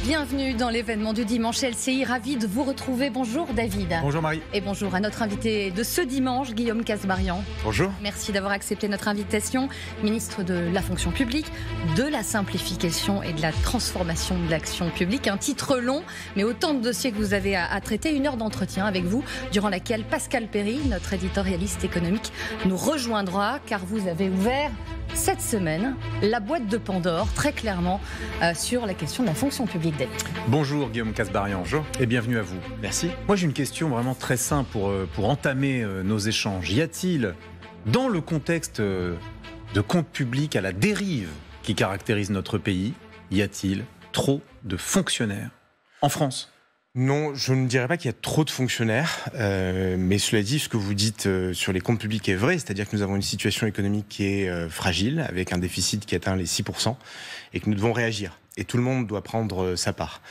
Bienvenue dans l'événement du dimanche LCI, ravi de vous retrouver. Bonjour David. Bonjour Marie. Et bonjour à notre invité de ce dimanche, Guillaume Kasbarian. Bonjour. Merci d'avoir accepté notre invitation. Ministre de la fonction publique, de la simplification et de la transformation de l'action publique. Un titre long, mais autant de dossiers que vous avez à traiter. 1 heure d'entretien avec vous, durant laquelle Pascal Perry, notre éditorialiste économique, nous rejoindra, car vous avez ouvert cette semaine la boîte de Pandore, très clairement, sur la question de la fonction publique. Bonjour Guillaume Kasbarian. Bonjour. Et bienvenue à vous. Merci. Moi j'ai une question vraiment très simple pour entamer nos échanges. Y a-t-il, dans le contexte de comptes publics à la dérive qui caractérise notre pays, y a-t-il trop de fonctionnaires en France ? Non, je ne dirais pas qu'il y a trop de fonctionnaires, mais cela dit, ce que vous dites sur les comptes publics est vrai, c'est-à-dire que nous avons une situation économique qui est fragile, avec un déficit qui atteint les 6%, et que nous devons réagir. Et tout le monde doit prendre sa part.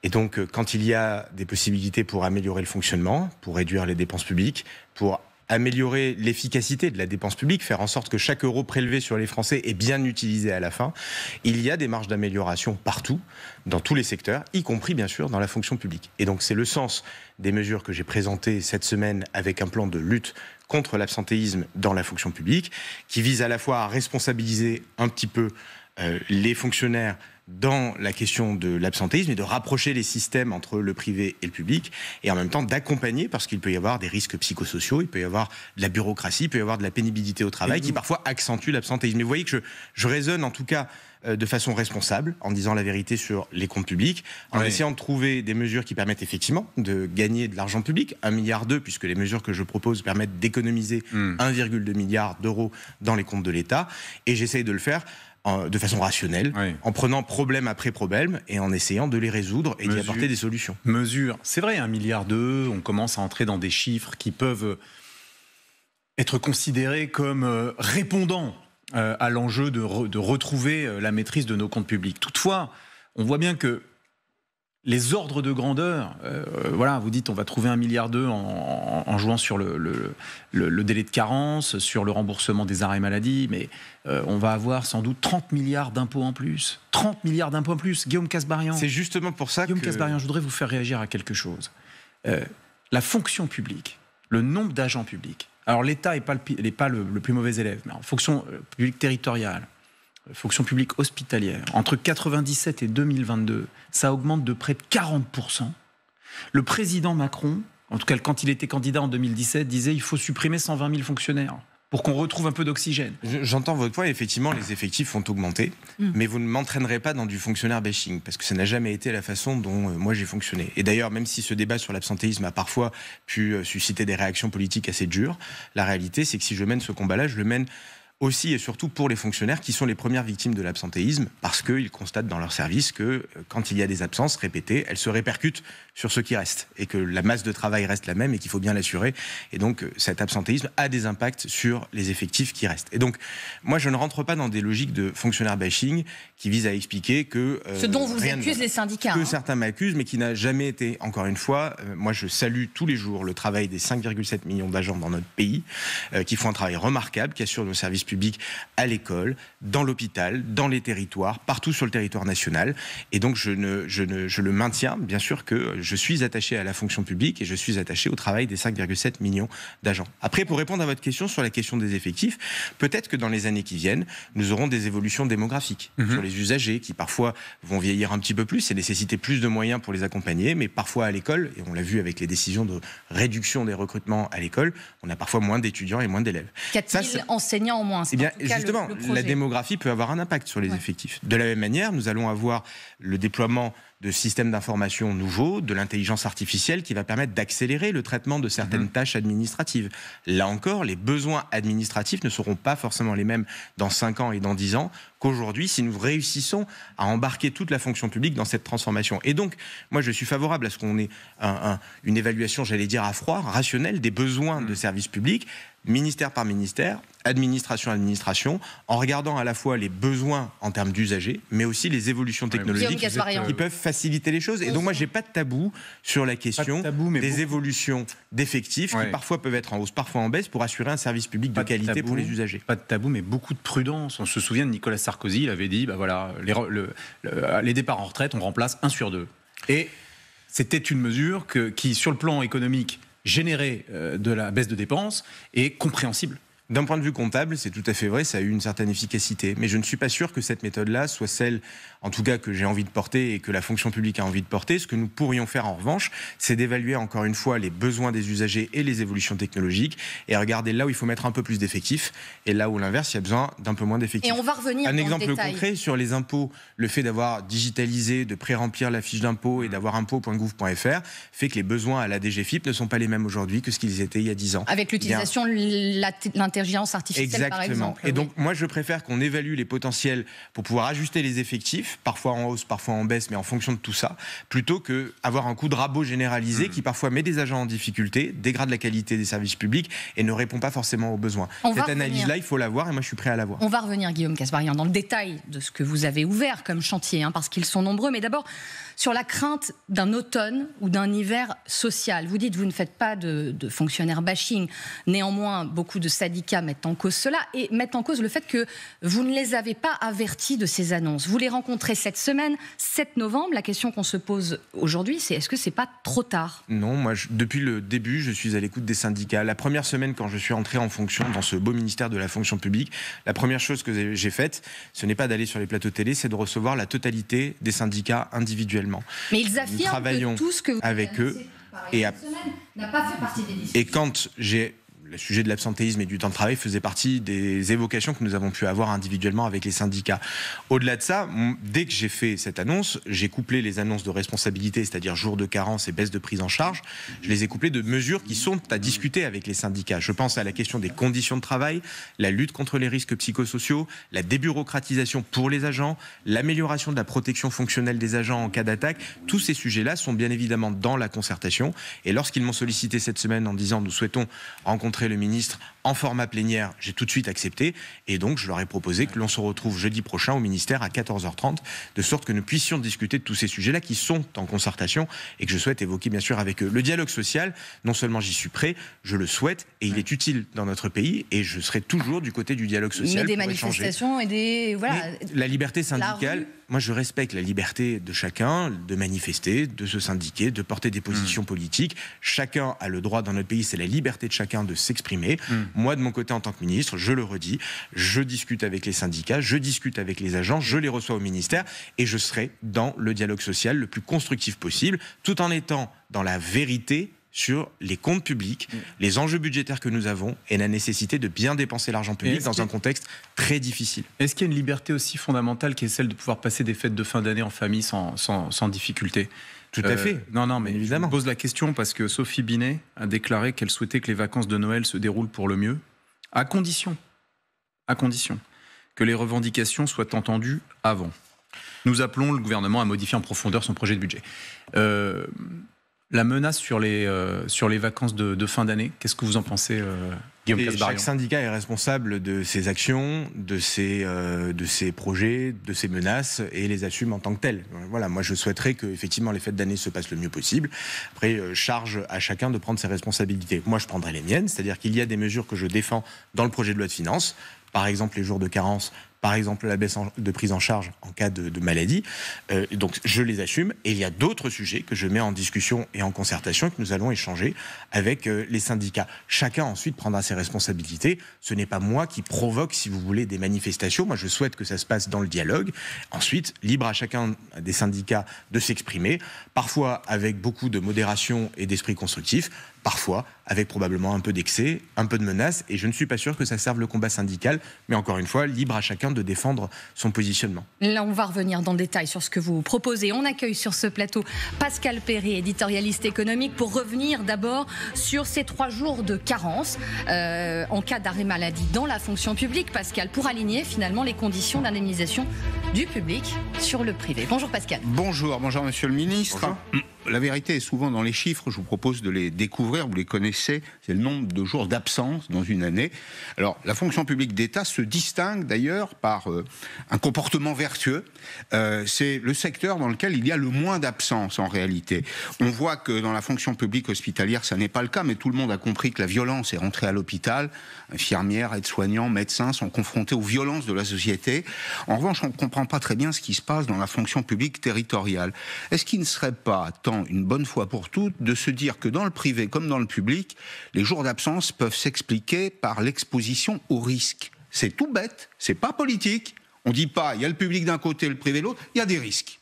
Et donc, quand il y a des possibilités pour améliorer le fonctionnement, pour réduire les dépenses publiques, pour améliorer l'efficacité de la dépense publique, faire en sorte que chaque euro prélevé sur les Français est bien utilisé à la fin, il y a des marges d'amélioration partout, dans tous les secteurs, y compris bien sûr dans la fonction publique. Et donc c'est le sens des mesures que j'ai présentées cette semaine avec un plan de lutte contre l'absentéisme dans la fonction publique, qui vise à la fois à responsabiliser un petit peu les fonctionnaires dans la question de l'absentéisme et de rapprocher les systèmes entre le privé et le public, et en même temps d'accompagner, parce qu'il peut y avoir des risques psychosociaux, il peut y avoir de la bureaucratie, il peut y avoir de la pénibilité au travail qui parfois accentue l'absentéisme. Mais vous voyez que je raisonne en tout cas de façon responsable, en disant la vérité sur les comptes publics, en essayant de trouver des mesures qui permettent effectivement de gagner de l'argent public, 1,2 milliard, puisque les mesures que je propose permettent d'économiser 1,2 milliard d'euros dans les comptes de l'État, et j'essaye de le faire de façon rationnelle, en prenant problème après problème et en essayant de les résoudre et d'y apporter des solutions. C'est vrai, 1,2 milliard, on commence à entrer dans des chiffres qui peuvent être considérés comme répondant à l'enjeu de retrouver la maîtrise de nos comptes publics. Toutefois, on voit bien que les ordres de grandeur, vous dites on va trouver 1,2 milliard en jouant sur le délai de carence, sur le remboursement des arrêts maladie, mais on va avoir sans doute 30 milliards d'impôts en plus. 30 milliards d'impôts en plus. Guillaume Kasbarian. C'est justement pour ça Guillaume Kasbarian, je voudrais vous faire réagir à quelque chose. La fonction publique, le nombre d'agents publics. Alors l'État n'est pas le plus mauvais élève, mais en fonction publique territoriale, fonction publique hospitalière, entre 1997 et 2022, ça augmente de près de 40%. Le président Macron, en tout cas quand il était candidat en 2017, disait il faut supprimer 120 000 fonctionnaires pour qu'on retrouve un peu d'oxygène. J'entends votre point, effectivement les effectifs ont augmenté, mais vous ne m'entraînerez pas dans du fonctionnaire bashing, parce que ça n'a jamais été la façon dont moi j'ai fonctionné. Et d'ailleurs, même si ce débat sur l'absentéisme a parfois pu susciter des réactions politiques assez dures, la réalité c'est que si je mène ce combat-là, je le mène aussi et surtout pour les fonctionnaires qui sont les premières victimes de l'absentéisme, parce qu'ils constatent dans leur service que quand il y a des absences répétées, elles se répercutent sur ceux qui restent, et que la masse de travail reste la même et qu'il faut bien l'assurer. Et donc cet absentéisme a des impacts sur les effectifs qui restent. Et donc moi je ne rentre pas dans des logiques de fonctionnaire bashing qui visent à expliquer que... ce dont vous accusent les syndicats. Que certains m'accusent, mais qui n'a jamais été, encore une fois, moi je salue tous les jours le travail des 5,7 millions d'agents dans notre pays, qui font un travail remarquable, qui assurent nos services public à l'école, dans l'hôpital, dans les territoires, partout sur le territoire national. Et donc je le maintiens, bien sûr que je suis attaché à la fonction publique et je suis attaché au travail des 5,7 millions d'agents. Après, pour répondre à votre question sur la question des effectifs, peut-être que dans les années qui viennent, nous aurons des évolutions démographiques sur les usagers qui parfois vont vieillir un petit peu plus et nécessiter plus de moyens pour les accompagner, mais parfois à l'école, et on l'a vu avec les décisions de réduction des recrutements à l'école, on a parfois moins d'étudiants et moins d'élèves. Qu'a-t-il enseignants en moins? Eh bien, justement, la démographie peut avoir un impact sur les effectifs. De la même manière, nous allons avoir le déploiement de systèmes d'information nouveaux, de l'intelligence artificielle qui va permettre d'accélérer le traitement de certaines tâches administratives. Là encore, les besoins administratifs ne seront pas forcément les mêmes dans 5 ans et dans 10 ans qu'aujourd'hui si nous réussissons à embarquer toute la fonction publique dans cette transformation. Et donc, moi je suis favorable à ce qu'on ait une évaluation, j'allais dire à froid, rationnelle des besoins de services publics, ministère par ministère, administration, en regardant à la fois les besoins en termes d'usagers, mais aussi les évolutions technologiques qui peuvent faciliter les choses. Et donc moi, j'ai pas de tabou sur la question des évolutions d'effectifs qui parfois peuvent être en hausse, parfois en baisse, pour assurer un service public de qualité pour les usagers. Pas de tabou, mais beaucoup de prudence. On se souvient de Nicolas Sarkozy, il avait dit, les départs en retraite, on remplace 1 sur 2. Et c'était une mesure qui, sur le plan économique, générait de la baisse de dépenses et compréhensible. D'un point de vue comptable, c'est tout à fait vrai, ça a eu une certaine efficacité. Mais je ne suis pas sûr que cette méthode-là soit celle, en tout cas, que j'ai envie de porter et que la fonction publique a envie de porter. Ce que nous pourrions faire, en revanche, c'est d'évaluer encore une fois les besoins des usagers et les évolutions technologiques et regarder là où il faut mettre un peu plus d'effectifs et là où, l'inverse, il y a besoin d'un peu moins d'effectifs. Et on va revenir un exemple concret sur les impôts. Le fait d'avoir digitalisé, de pré-remplir la fiche d'impôt et d'avoir impôt.gouv.fr fait que les besoins à la DGFiP ne sont pas les mêmes aujourd'hui que ce qu'ils étaient il y a 10 ans. Avec l'utilisation de l'intelligence artificielle, exactement. Par exemple. Et donc, moi, je préfère qu'on évalue les potentiels pour pouvoir ajuster les effectifs, parfois en hausse, parfois en baisse, mais en fonction de tout ça, plutôt qu'avoir un coup de rabot généralisé qui parfois met des agents en difficulté, dégrade la qualité des services publics et ne répond pas forcément aux besoins. Cette analyse-là, il faut l'avoir et moi, je suis prêt à l'avoir. On va revenir, Guillaume Kasbarian, dans le détail de ce que vous avez ouvert comme chantier, parce qu'ils sont nombreux. Mais d'abord, sur la crainte d'un automne ou d'un hiver social. Vous dites que vous ne faites pas de fonctionnaire bashing. Néanmoins, beaucoup de syndicats mettent en cause cela et mettent en cause le fait que vous ne les avez pas avertis de ces annonces. Vous les rencontrez cette semaine, 7 novembre. La question qu'on se pose aujourd'hui, c'est est-ce que c'est pas trop tard ? Non, moi, depuis le début, je suis à l'écoute des syndicats. La première semaine, quand je suis entré en fonction dans ce beau ministère de la fonction publique, la première chose que j'ai faite, ce n'est pas d'aller sur les plateaux télé, c'est de recevoir la totalité des syndicats individuellement. Mais ils affirment que tout ce que vous avec eux et n'a pas fait partie des discussions. Et quand le sujet de l'absentéisme et du temps de travail faisait partie des évocations que nous avons pu avoir individuellement avec les syndicats. Au-delà de ça, dès que j'ai fait cette annonce, j'ai couplé les annonces de responsabilité, c'est-à-dire jours de carence et baisse de prise en charge, je les ai couplées de mesures qui sont à discuter avec les syndicats. Je pense à la question des conditions de travail, la lutte contre les risques psychosociaux, la débureaucratisation pour les agents, l'amélioration de la protection fonctionnelle des agents en cas d'attaque. Tous ces sujets-là sont bien évidemment dans la concertation. Et lorsqu'ils m'ont sollicité cette semaine en disant « nous souhaitons rencontrer le ministre en format plénière », j'ai tout de suite accepté et donc je leur ai proposé que l'on se retrouve jeudi prochain au ministère à 14h30 de sorte que nous puissions discuter de tous ces sujets-là qui sont en concertation et que je souhaite évoquer bien sûr avec eux. Le dialogue social, non seulement j'y suis prêt, je le souhaite et il est utile dans notre pays et je serai toujours du côté du dialogue social. Mais des manifestations et des... Voilà. Mais la liberté syndicale, moi je respecte la liberté de chacun de manifester, de se syndiquer, de porter des positions politiques. Chacun a le droit dans notre pays, c'est la liberté de chacun de s'exprimer. Moi, de mon côté, en tant que ministre, je le redis, je discute avec les syndicats, je discute avec les agents, je les reçois au ministère et je serai dans le dialogue social le plus constructif possible, tout en étant dans la vérité sur les comptes publics, les enjeux budgétaires que nous avons et la nécessité de bien dépenser l'argent public dans un contexte très difficile. Est-ce qu'il y a une liberté aussi fondamentale qui est celle de pouvoir passer des fêtes de fin d'année en famille sans difficulté ? Tout à fait. Non, mais évidemment. Je me pose la question parce que Sophie Binet a déclaré qu'elle souhaitait que les vacances de Noël se déroulent pour le mieux, à condition que les revendications soient entendues avant. Nous appelons le gouvernement à modifier en profondeur son projet de budget. La menace sur les vacances de fin d'année, qu'est-ce que vous en pensez, Guillaume Kasbarian ? Chaque syndicat est responsable de ses actions, de ses projets, de ses menaces et les assume en tant que tels. Voilà, moi je souhaiterais que effectivement les fêtes d'année se passent le mieux possible. Après, charge à chacun de prendre ses responsabilités. Moi je prendrai les miennes, c'est-à-dire qu'il y a des mesures que je défends dans le projet de loi de finances, par exemple les jours de carence, par exemple la baisse de prise en charge en cas de maladie. Donc je les assume et il y a d'autres sujets que je mets en discussion et en concertation et que nous allons échanger avec les syndicats. Chacun ensuite prendra ses responsabilités. Ce n'est pas moi qui provoque, si vous voulez, des manifestations. Moi je souhaite que ça se passe dans le dialogue. Ensuite, libre à chacun des syndicats de s'exprimer, parfois avec beaucoup de modération et d'esprit constructif, parfois avec probablement un peu d'excès, un peu de menaces, et je ne suis pas sûr que ça serve le combat syndical, mais encore une fois, libre à chacun de défendre son positionnement. Là, on va revenir dans le détail sur ce que vous proposez. On accueille sur ce plateau Pascal Perret, éditorialiste économique, pour revenir d'abord sur ces 3 jours de carence en cas d'arrêt maladie dans la fonction publique, Pascal, pour aligner finalement les conditions d'indemnisation du public sur le privé. Bonjour Pascal. Bonjour Monsieur le Ministre. Bonjour. la vérité est souvent dans les chiffres. Je vous propose de les découvrir. Vous les connaissez. C'est le nombre de jours d'absence dans une année. Alors, la fonction publique d'État se distingue d'ailleurs par un comportement vertueux. C'est le secteur dans lequel il y a le moins d'absence en réalité. On voit que dans la fonction publique hospitalière, ça n'est pas le cas, mais tout le monde a compris que la violence est rentrée à l'hôpital. Infirmières, aides-soignants, médecins sont confrontés aux violences de la société. En revanche, on ne comprend pas très bien ce qui se passe dans la fonction publique territoriale. Est-ce qu'il ne serait pas temps, une bonne fois pour toutes, de se dire que dans le privé comme dans le public, les jours d'absence peuvent s'expliquer par l'exposition au risque? C'est tout bête, c'est pas politique. On ne dit pas, il y a le public d'un côté, le privé de l'autre, il y a des risques.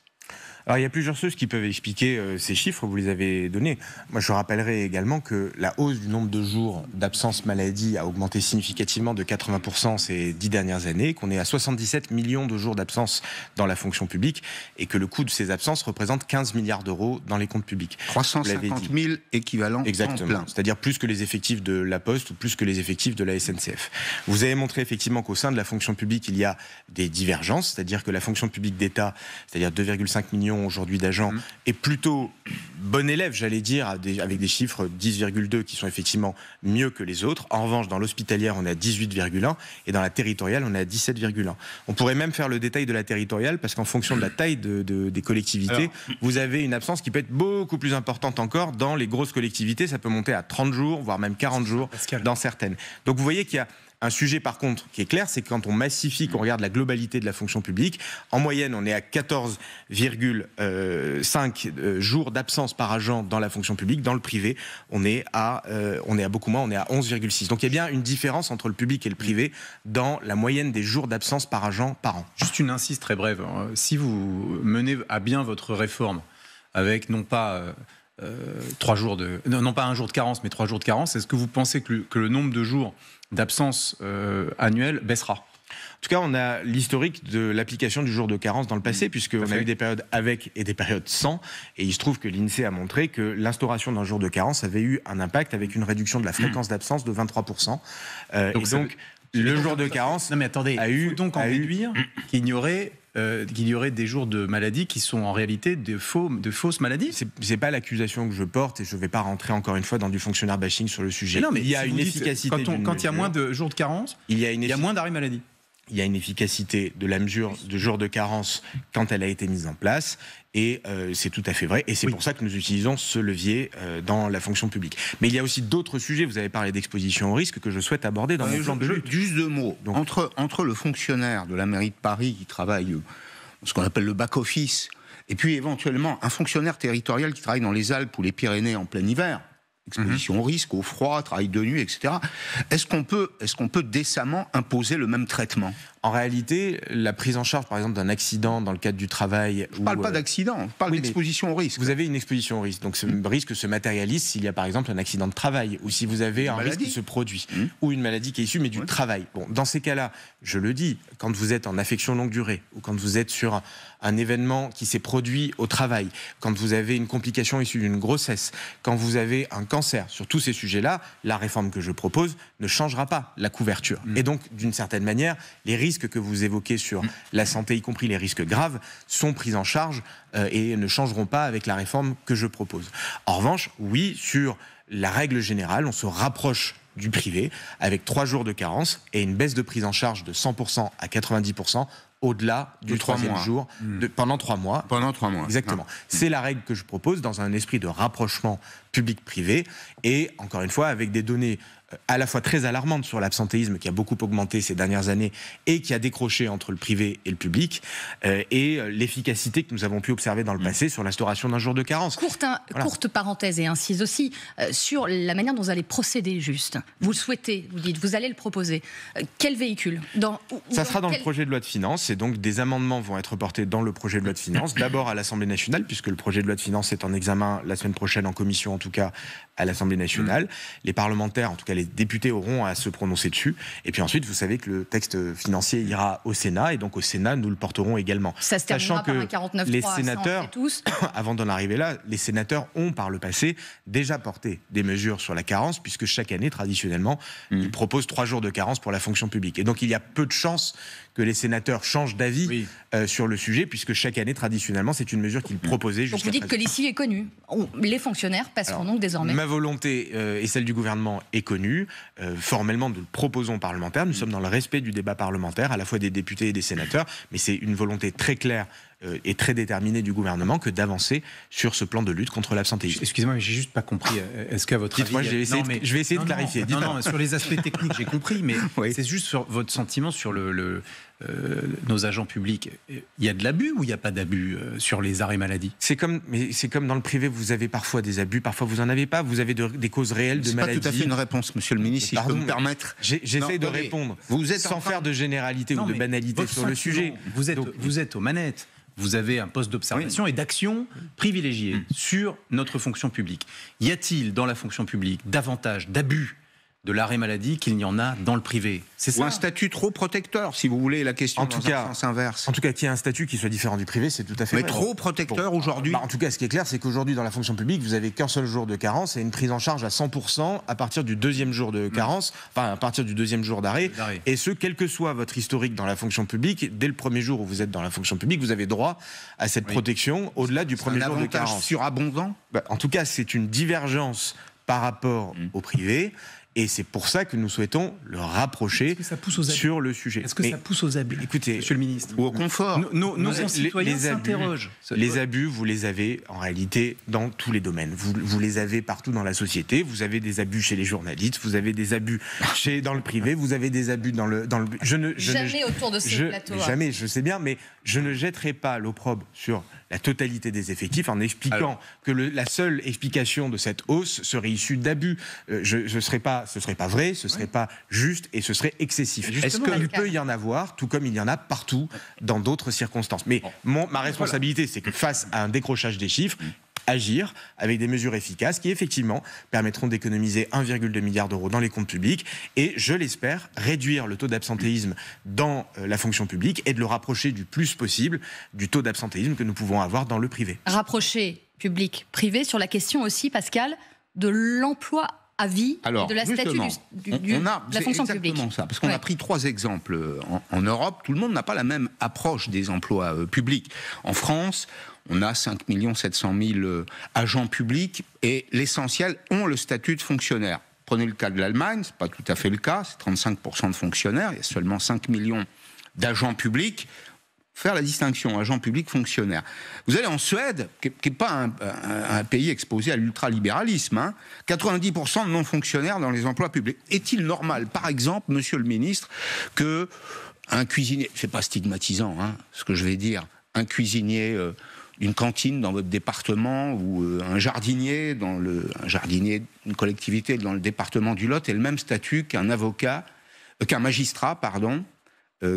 Alors, il y a plusieurs choses qui peuvent expliquer ces chiffres, vous les avez donnés. Moi, je rappellerai également que la hausse du nombre de jours d'absence maladie a augmenté significativement de 80% ces 10 dernières années, qu'on est à 77 millions de jours d'absence dans la fonction publique, et que le coût de ces absences représente 15 milliards d'euros dans les comptes publics. 350 000 équivalents temps plein. C'est-à-dire plus que les effectifs de la Poste ou plus que les effectifs de la SNCF. Vous avez montré effectivement qu'au sein de la fonction publique, il y a des divergences, c'est-à-dire que la fonction publique d'État, c'est-à-dire 2,5 millions aujourd'hui d'agents, est plutôt bon élève, j'allais dire, avec des chiffres 10,2 qui sont effectivement mieux que les autres. En revanche, dans l'hospitalière, on est à 18,1 et dans la territoriale, on est à 17,1. On pourrait même faire le détail de la territoriale parce qu'en fonction de la taille des collectivités, vous avez une absence qui peut être beaucoup plus importante encore. Dans les grosses collectivités, ça peut monter à 30 jours, voire même 40 jours dans certaines. Donc vous voyez qu'il y a un sujet par contre qui est clair, c'est que quand on massifie, qu'on regarde la globalité de la fonction publique, en moyenne on est à 14,5 jours d'absence par agent dans la fonction publique. Dans le privé, on est à beaucoup moins, on est à 11,6. Donc il y a bien une différence entre le public et le privé dans la moyenne des jours d'absence par agent par an. Juste une insiste très brève. Si vous menez à bien votre réforme avec non pas 3 jours non pas un jour de carence, mais 3 jours de carence, est-ce que vous pensez que le nombre de jours d'absence annuelle baissera? En tout cas, on a l'historique de l'application du jour de carence dans le passé, puisqu'on a eu des périodes avec et des périodes sans. Et il se trouve que l'INSEE a montré que l'instauration d'un jour de carence avait eu un impact avec une réduction de la fréquence d'absence de 23%. Donc, le jour de carence a eu... donc en déduire qu'il y aurait des jours de maladie qui sont en réalité de fausses maladies. C'est pas l'accusation que je porte et je vais pas rentrer encore une fois dans du fonctionnaire bashing sur le sujet. Non, mais il y a une efficacité. Quand il y a moins de jours de carence, il y a moins d'arrêts maladie. Il y a une efficacité de la mesure de jour de carence quand elle a été mise en place. Et c'est tout à fait vrai. Et c'est pour ça que nous utilisons ce levier dans la fonction publique. Mais il y a aussi d'autres sujets. Vous avez parlé d'exposition au risque que je souhaite aborder dans mon plan de lutte. Juste 2 mots. Donc, entre le fonctionnaire de la mairie de Paris qui travaille ce qu'on appelle le back-office, et puis éventuellement un fonctionnaire territorial qui travaille dans les Alpes ou les Pyrénées en plein hiver, exposition au risque, au froid, travail de nuit, etc. Est-ce qu'on peut décemment imposer le même traitement ? En réalité, la prise en charge, par exemple, d'un accident dans le cadre du travail... Je ne parle pas d'accident, je parle d'exposition au risque. Vous avez une exposition au risque. Donc ce risque se matérialise s'il y a, par exemple, un accident de travail ou si vous avez un risque qui se produit ou une maladie qui est issue, mais du travail. Bon, dans ces cas-là, je le dis, quand vous êtes en affection longue durée ou quand vous êtes sur un événement qui s'est produit au travail, quand vous avez une complication issue d'une grossesse, quand vous avez un cancer, sur tous ces sujets-là, la réforme que je propose ne changera pas la couverture. Et donc, d'une certaine manière, les risques que vous évoquez sur la santé, y compris les risques graves, sont pris en charge et ne changeront pas avec la réforme que je propose. En revanche, oui, sur la règle générale, on se rapproche du privé avec 3 jours de carence et une baisse de prise en charge de 100% à 90% au-delà du 3e jour, pendant 3 mois. Pendant 3 mois. Exactement. C'est la règle que je propose dans un esprit de rapprochement public-privé et, encore une fois, avec des données à la fois très alarmante sur l'absentéisme qui a beaucoup augmenté ces dernières années et qui a décroché entre le privé et le public et l'efficacité que nous avons pu observer dans le passé sur l'instauration d'un jour de carence. Courte parenthèse et incise aussi sur la manière dont vous allez procéder juste. Vous le souhaitez, vous dites, vous allez le proposer. Quel véhicule Ça sera dans le projet de loi de finances et donc des amendements vont être portés dans le projet de loi de finances. D'abord à l'Assemblée nationale puisque le projet de loi de finances est en examen la semaine prochaine en commission en tout cas à l'Assemblée nationale. Les parlementaires, en tout cas les les députés auront à se prononcer dessus. Et puis ensuite, vous savez que le texte financier ira au Sénat, et donc au Sénat, nous le porterons également. Ça se terminera par un 49.3, les ça, sénateurs, on sait tous. avant d'en arriver là, les sénateurs ont par le passé déjà porté des mesures sur la carence, puisque chaque année, traditionnellement, ils proposent 3 jours de carence pour la fonction publique. Et donc il y a peu de chances que les sénateurs changent d'avis sur le sujet, puisque chaque année, traditionnellement, c'est une mesure qu'ils proposaient jusqu'à Donc vous dites que l'issue est connue. Les fonctionnaires passeront donc désormais. Ma volonté et celle du gouvernement est connue. Formellement, nous le proposons aux parlementaires. Nous sommes dans le respect du débat parlementaire, à la fois des députés et des sénateurs, mais c'est une volonté très claire et très déterminée du gouvernement que d'avancer sur ce plan de lutte contre l'absentéisme. Excusez-moi, mais j'ai juste pas compris. Est-ce qu'à votre avis... Je vais essayer de clarifier. Non, sur les aspects techniques, j'ai compris, mais c'est juste sur votre sentiment sur nos agents publics. Il y a de l'abus ou il n'y a pas d'abus sur les arrêts maladie ? C'est comme dans le privé, vous avez parfois des abus, parfois vous n'en avez pas. Vous avez des causes réelles de maladie. C'est pas tout à fait une réponse, monsieur le ministre, si je peux me permettre. J'essaie de répondre sans faire de généralité ou de banalité sur le sujet. Vous êtes aux manettes. Vous avez un poste d'observation et d'action privilégié sur notre fonction publique. Y a-t-il dans la fonction publique davantage d'abus de l'arrêt maladie qu'il n'y en a dans le privé? C'est ça. Ou un statut trop protecteur, si vous voulez la question dans un sens inverse. En tout cas, qu'il y ait un statut qui soit différent du privé, c'est tout à fait vrai. Mais trop protecteur aujourd'hui. En tout cas, ce qui est clair, c'est qu'aujourd'hui, dans la fonction publique, vous n'avez qu'un seul jour de carence et une prise en charge à 100% à partir du 2e jour de carence, enfin à partir du 2e jour d'arrêt. Et ce, quel que soit votre historique dans la fonction publique, dès le premier jour où vous êtes dans la fonction publique, vous avez droit à cette protection au-delà du premier jour de carence. Surabondant. En tout cas, c'est une divergence par rapport au privé. Et c'est pour ça que nous souhaitons le rapprocher sur le sujet. Est-ce que ça pousse aux abus? Écoutez, monsieur le ministre, ou au confort. Nos concitoyens s'interrogent. Les abus, vous les avez en réalité dans tous les domaines. Vous les avez partout dans la société. Vous avez des abus chez les journalistes, vous avez des abus dans le privé, vous avez des abus dans le. Jamais autour de ces plateaux. Jamais, je sais bien, mais je ne jetterai pas l'opprobre sur la totalité des effectifs en expliquant que la seule explication de cette hausse serait issue d'abus. Ce ne serait pas vrai, ce ne serait pas juste et ce serait excessif. Est-ce qu'il peut y en avoir, tout comme il y en a partout dans d'autres circonstances? Mais ma responsabilité, c'est que face à un décrochage des chiffres, agir avec des mesures efficaces qui, effectivement, permettront d'économiser 1,2 milliard d'euros dans les comptes publics et, je l'espère, réduire le taux d'absentéisme dans la fonction publique et de le rapprocher du plus possible du taux d'absentéisme que nous pouvons avoir dans le privé. Rapprocher public-privé sur la question aussi, Pascal, de l'emploi à vie, de la statut de la fonction publique. C'est exactement ça, parce qu'on a pris 3 exemples en Europe. Tout le monde n'a pas la même approche des emplois publics. En France, on a 5 700 000 agents publics et l'essentiel ont le statut de fonctionnaire. Prenez le cas de l'Allemagne, ce n'est pas tout à fait le cas, c'est 35% de fonctionnaires, il y a seulement 5 millions d'agents publics. Faire la distinction agent public fonctionnaire. Vous allez en Suède, qui n'est pas un pays exposé à l'ultralibéralisme, 90% de non-fonctionnaires dans les emplois publics. Est-il normal, par exemple, monsieur le ministre, qu'un cuisinier, c'est pas stigmatisant ce que je vais dire, un cuisinier d'une cantine dans votre département ou un jardinier d'une collectivité dans le département du Lot ait le même statut qu'un magistrat,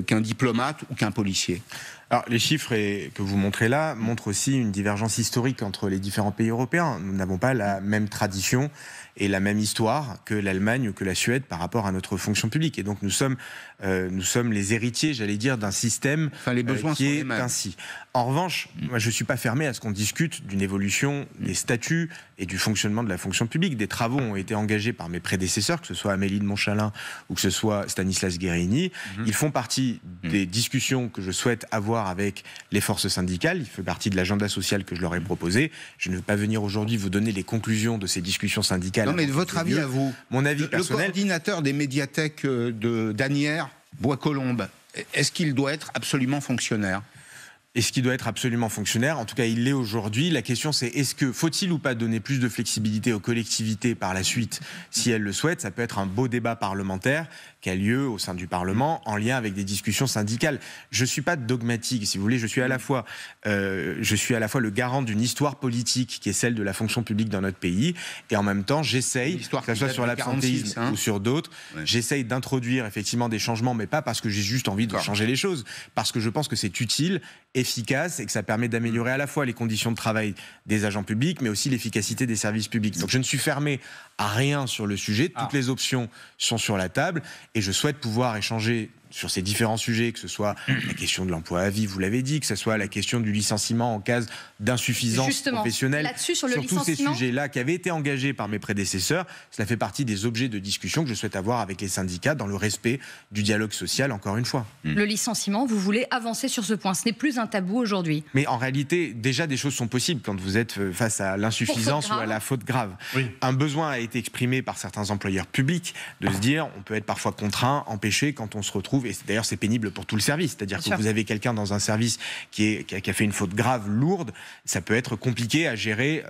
qu'un diplomate ou qu'un policier? Alors, les chiffres que vous montrez là montrent aussi une divergence historique entre les différents pays européens. Nous n'avons pas la même tradition et la même histoire que l'Allemagne ou que la Suède par rapport à notre fonction publique. Et donc nous sommes les héritiers, j'allais dire, d'un système qui est ainsi. En revanche, moi, je ne suis pas fermé à ce qu'on discute d'une évolution des statuts et du fonctionnement de la fonction publique. Des travaux ont été engagés par mes prédécesseurs, que ce soit Amélie de Montchalin ou que ce soit Stanislas Guérini. Ils font partie des discussions que je souhaite avoir avec les forces syndicales. Il fait partie de l'agenda social que je leur ai proposé. Je ne veux pas venir aujourd'hui vous donner les conclusions de ces discussions syndicales. Non, mais de votre avis à vous, mon avis personnel. Le coordinateur des médiathèques d'Asnières, Bois-Colombes, est-ce qu'il doit être absolument fonctionnaire ? Est-ce qu'il doit être absolument fonctionnaire? En tout cas, il l'est aujourd'hui. La question, c'est faut-il ou pas donner plus de flexibilité aux collectivités par la suite, si elles le souhaitent? Ça peut être un beau débat parlementaire qui a lieu au sein du Parlement en lien avec des discussions syndicales. Je ne suis pas dogmatique, si vous voulez. Je suis à la fois le garant d'une histoire politique qui est celle de la fonction publique dans notre pays, et en même temps, j'essaye, que ce soit sur l'absentéisme ou sur d'autres, j'essaye d'introduire effectivement des changements, mais pas parce que j'ai juste envie de changer les choses, parce que je pense que c'est utile et efficace et que ça permet d'améliorer à la fois les conditions de travail des agents publics, mais aussi l'efficacité des services publics. Donc je ne suis fermé à rien sur le sujet. Toutes les options sont sur la table et je souhaite pouvoir échanger sur ces différents sujets, que ce soit la question de l'emploi à vie, vous l'avez dit, que ce soit la question du licenciement en cas d'insuffisance professionnelle. Là-dessus, sur tous ces sujets-là qui avaient été engagés par mes prédécesseurs, cela fait partie des objets de discussion que je souhaite avoir avec les syndicats dans le respect du dialogue social, encore une fois. Le licenciement, vous voulez avancer sur ce point. Ce n'est plus un tabou aujourd'hui. Mais en réalité, déjà, des choses sont possibles quand vous êtes face à l'insuffisance ou à la faute grave. Oui. Un besoin a été exprimé par certains employeurs publics de se dire on peut être parfois contraint, empêché quand on se retrouve. Et d'ailleurs, c'est pénible pour tout le service. C'est-à-dire que vous avez quelqu'un dans un service qui a fait une faute grave, lourde. Ça peut être compliqué à gérer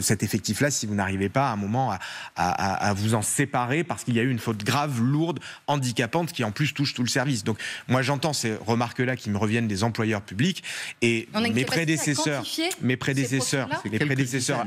cet effectif-là si vous n'arrivez pas à un moment à vous en séparer parce qu'il y a eu une faute grave, lourde, handicapante qui en plus touche tout le service. Donc moi, j'entends ces remarques-là qui me reviennent des employeurs publics et mes prédécesseurs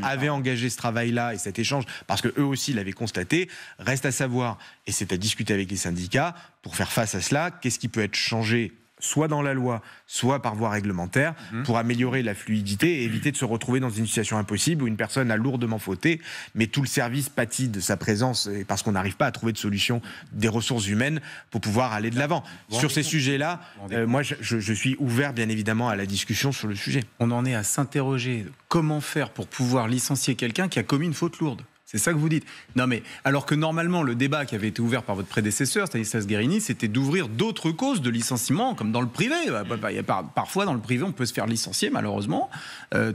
avaient engagé ce travail-là et cet échange parce que eux aussi l'avaient constaté. Reste à savoir, et c'est à discuter avec les syndicats, pour faire face à cela, qu'est-ce qui peut être changé soit dans la loi, soit par voie réglementaire, pour améliorer la fluidité et éviter de se retrouver dans une situation impossible où une personne a lourdement fauté, mais tout le service pâtit de sa présence parce qu'on n'arrive pas à trouver de solution des ressources humaines pour pouvoir aller de l'avant. Sur ces sujets-là, moi, je suis ouvert, bien évidemment, à la discussion sur le sujet. On en est à s'interroger comment faire pour pouvoir licencier quelqu'un qui a commis une faute lourde. C'est ça que vous dites. Non mais, alors que normalement, le débat qui avait été ouvert par votre prédécesseur, Stanislas Guerini, c'était d'ouvrir d'autres causes de licenciement, comme dans le privé. Parfois, dans le privé, on peut se faire licencier, malheureusement,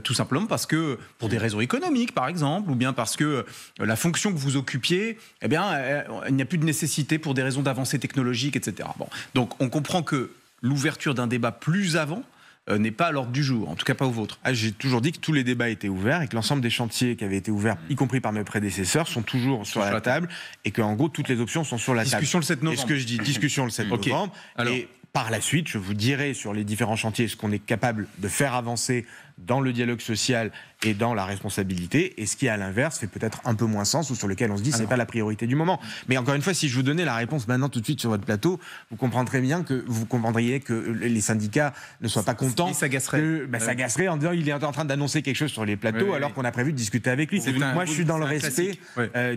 tout simplement parce que, pour des raisons économiques, par exemple, ou bien parce que la fonction que vous occupiez, eh bien, il n'y a plus de nécessité pour des raisons d'avancée technologique, etc. Bon. Donc, on comprend que l'ouverture d'un débat plus avant n'est pas à l'ordre du jour, en tout cas pas au vôtre. J'ai toujours dit que tous les débats étaient ouverts et que l'ensemble des chantiers qui avaient été ouverts, y compris par mes prédécesseurs, sont toujours sur la table et qu'en gros, toutes les options sont sur la table. Discussion le 7 novembre. Et ce que je dis, discussion le 7 novembre. Alors, et par la suite, je vous dirai sur les différents chantiers ce qu'on est capable de faire avancer dans le dialogue social et dans la responsabilité, et ce qui, à l'inverse, fait peut-être un peu moins sens ou sur lequel on se dit c'est pas la priorité du moment. Mais encore une fois, si je vous donnais la réponse maintenant tout de suite sur votre plateau, vous comprendriez que les syndicats ne soient pas contents. Et ça gagerait. Ça gagerait en disant il est en train d'annoncer quelque chose sur les plateaux alors qu'on a prévu de discuter avec lui. Moi, je suis dans le respect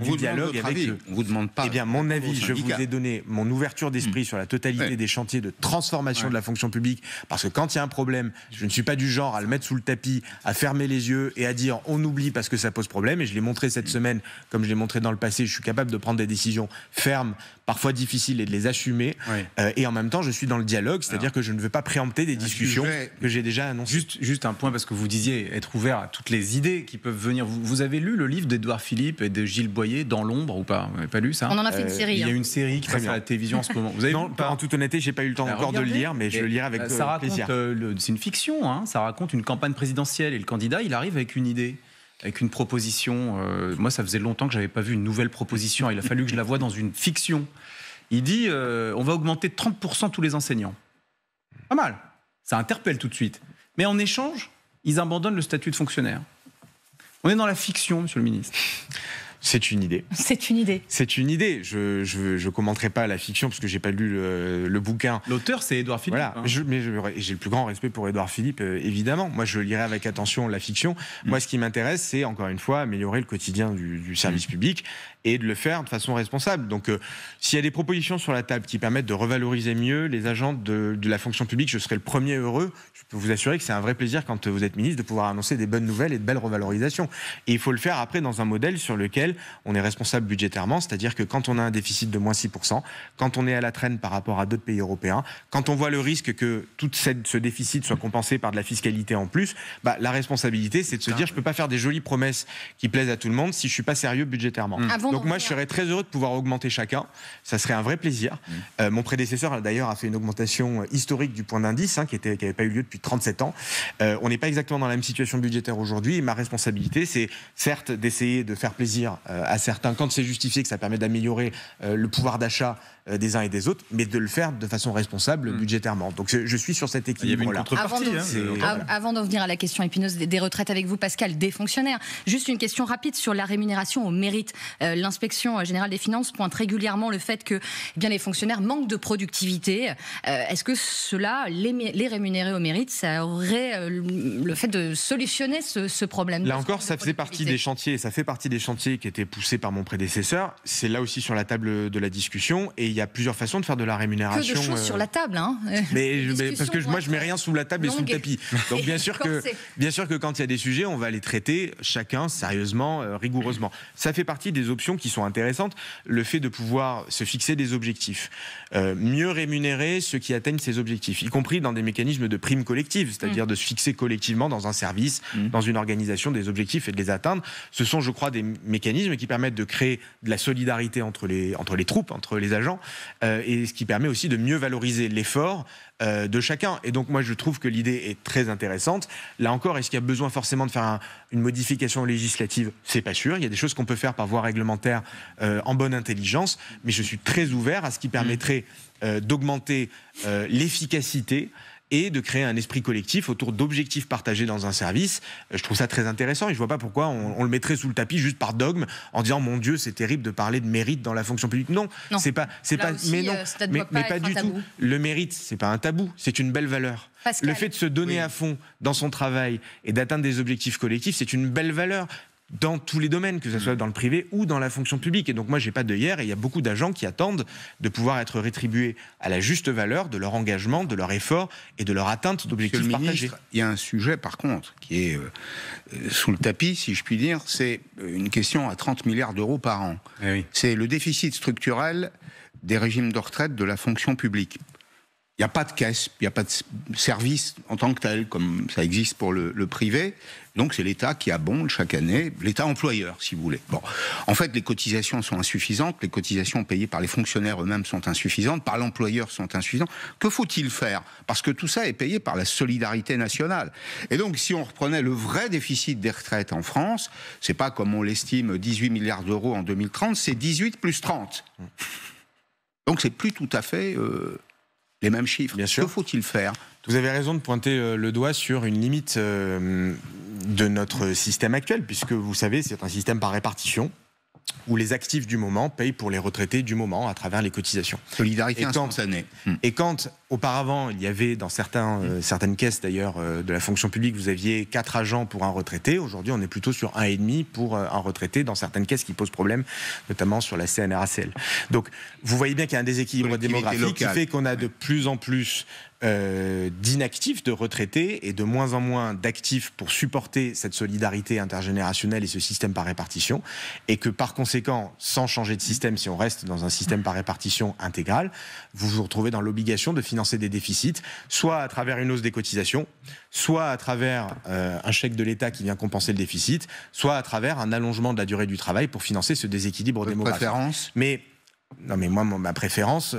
du dialogue avec eux. On vous demande pas. Eh bien, mon avis, je vous ai donné mon ouverture d'esprit sur la totalité des chantiers de transformation de la fonction publique, parce que quand il y a un problème, je ne suis pas du genre à le mettre sous le tapis, à fermer les yeux et à dire on oublie parce que ça pose problème. Et je l'ai montré cette semaine, comme je l'ai montré dans le passé, je suis capable de prendre des décisions fermes, parfois difficiles, et de les assumer. Et en même temps, je suis dans le dialogue, c'est-à-dire que je ne veux pas préempter des discussions que j'ai déjà annoncées. Juste un point, parce que vous disiez être ouvert à toutes les idées qui peuvent venir. Vous avez lu le livre d'Édouard Philippe et de Gilles Boyer, Dans l'ombre, ou pas? Vous n'avez pas lu ça? On en a fait une série. Il y a une série qui passe à la télévision en ce moment. Vous avez non, en toute honnêteté, j'ai pas eu le temps encore de le lire, mais je le lirai avec plaisir. C'est une fiction, hein, ça raconte une campagne présidentielle et le candidat, il arrive avec une idée, avec une proposition. Moi, ça faisait longtemps que j'avais pas vu une nouvelle proposition. Il a fallu que je la voie dans une fiction. Il dit on va augmenter de 30% tous les enseignants. Pas mal. Ça interpelle tout de suite. Mais en échange, ils abandonnent le statut de fonctionnaire. On est dans la fiction, monsieur le ministre. C'est une idée. C'est une idée. C'est une idée. Je commenterai pas la fiction parce que j'ai pas lu le bouquin. L'auteur, c'est Édouard Philippe. Voilà. Hein. Mais j'ai le plus grand respect pour Édouard Philippe, évidemment. Moi, je lirai avec attention la fiction. Moi, ce qui m'intéresse, c'est encore une fois améliorer le quotidien du service public et de le faire de façon responsable. Donc, s'il y a des propositions sur la table qui permettent de revaloriser mieux les agents de la fonction publique, je serai le premier heureux. Je peux vous assurer que c'est un vrai plaisir quand vous êtes ministre de pouvoir annoncer des bonnes nouvelles et de belles revalorisations. Et il faut le faire après dans un modèle sur lequel on est responsable budgétairement, c'est-à-dire que quand on a un déficit de moins 6%, quand on est à la traîne par rapport à d'autres pays européens, quand on voit le risque que tout ce déficit soit compensé par de la fiscalité en plus, la responsabilité, c'est de se dire je ne peux pas faire des jolies promesses qui plaisent à tout le monde si je ne suis pas sérieux budgétairement. Donc moi, je serais très heureux de pouvoir augmenter chacun. Ça serait un vrai plaisir. Mon prédécesseur, d'ailleurs, a fait une augmentation historique du point d'indice, qui n'avait pas eu lieu depuis 37 ans. On n'est pas exactement dans la même situation budgétaire aujourd'hui. Et ma responsabilité, c'est certes d'essayer de faire plaisir à certains quand c'est justifié, que ça permet d'améliorer le pouvoir d'achat des uns et des autres, mais de le faire de façon responsable budgétairement. Donc je suis sur cet équilibre-là. Avant d'en venir à la question épineuse des retraites avec vous, Pascal, des fonctionnaires, juste une question rapide sur la rémunération au mérite. L'inspection générale des finances pointe régulièrement le fait que les fonctionnaires manquent de productivité. Est-ce que cela, les rémunérer au mérite, ça aurait le fait de solutionner ce problème? Là encore, ça faisait partie des chantiers, qui étaient poussés par mon prédécesseur. C'est là aussi sur la table de la discussion, et il y a plusieurs façons de faire de la rémunération. Que de choses sur la table, hein. Mais parce que moi, je mets rien sous la table et sous le tapis. Donc bien sûr que quand il y a des sujets, on va les traiter chacun sérieusement, rigoureusement. Ça fait partie des options qui sont intéressantes. Le fait de pouvoir se fixer des objectifs, mieux rémunérer ceux qui atteignent ces objectifs, y compris dans des mécanismes de primes collectives, c'est-à-dire de se fixer collectivement dans un service, dans une organisation, des objectifs et de les atteindre. Ce sont, je crois, des mécanismes qui permettent de créer de la solidarité entre les troupes, entre les agents, et ce qui permet aussi de mieux valoriser l'effort de chacun. Et donc moi je trouve que l'idée est très intéressante. Là encore, est-ce qu'il y a besoin forcément de faire une modification législative? C'est pas sûr. Il y a des choses qu'on peut faire par voie réglementaire en bonne intelligence, mais je suis très ouvert à ce qui permettrait d'augmenter l'efficacité et de créer un esprit collectif autour d'objectifs partagés dans un service. Je trouve ça très intéressant et je vois pas pourquoi on le mettrait sous le tapis juste par dogme en disant mon Dieu, c'est terrible de parler de mérite dans la fonction publique. Non. C'est pas aussi, mais pas du tout. Le mérite, c'est pas un tabou, c'est une belle valeur. Pascal. Le fait de se donner à fond dans son travail et d'atteindre des objectifs collectifs, c'est une belle valeur dans tous les domaines, que ce soit dans le privé ou dans la fonction publique. Et donc moi, j'ai pas d'œillère, et il y a beaucoup d'agents qui attendent de pouvoir être rétribués à la juste valeur de leur engagement, de leur effort et de leur atteinte d'objectifs partagés. Il y a un sujet, par contre, qui est sous le tapis, si je puis dire, c'est une question à 30 milliards d'euros par an. Eh oui. C'est le déficit structurel des régimes de retraite de la fonction publique. Il n'y a pas de caisse, il n'y a pas de service en tant que tel, comme ça existe pour le privé. Donc c'est l'État qui abonde chaque année, l'État employeur, si vous voulez. Bon, en fait, les cotisations sont insuffisantes, les cotisations payées par les fonctionnaires eux-mêmes sont insuffisantes, par l'employeur sont insuffisantes. Que faut-il faire? Parce que tout ça est payé par la solidarité nationale. Et donc, si on reprenait le vrai déficit des retraites en France, c'est pas comme on l'estime 18 milliards d'euros en 2030, c'est 18 plus 30. Donc c'est plus tout à fait les mêmes chiffres. Bien sûr. Que faut-il faire? Vous avez raison de pointer le doigt sur une limite de notre système actuel, puisque vous savez, c'est un système par répartition, où les actifs du moment payent pour les retraités du moment à travers les cotisations. Solidarité instantanée. Et quand, auparavant, il y avait dans certaines caisses d'ailleurs de la fonction publique, vous aviez 4 agents pour un retraité, aujourd'hui on est plutôt sur 1,5 pour un retraité dans certaines caisses qui posent problème, notamment sur la CNRACL. Donc vous voyez bien qu'il y a un déséquilibre démographique qui fait qu'on a de plus en plus d'inactifs, de retraités, et de moins en moins d'actifs pour supporter cette solidarité intergénérationnelle et ce système par répartition, et que par conséquent, sans changer de système, si on reste dans un système par répartition intégral, vous vous retrouvez dans l'obligation de financer des déficits, soit à travers une hausse des cotisations, soit à travers un chèque de l'État qui vient compenser le déficit, soit à travers un allongement de la durée du travail pour financer ce déséquilibre démographique. Préférence ? Non, mais moi, ma préférence,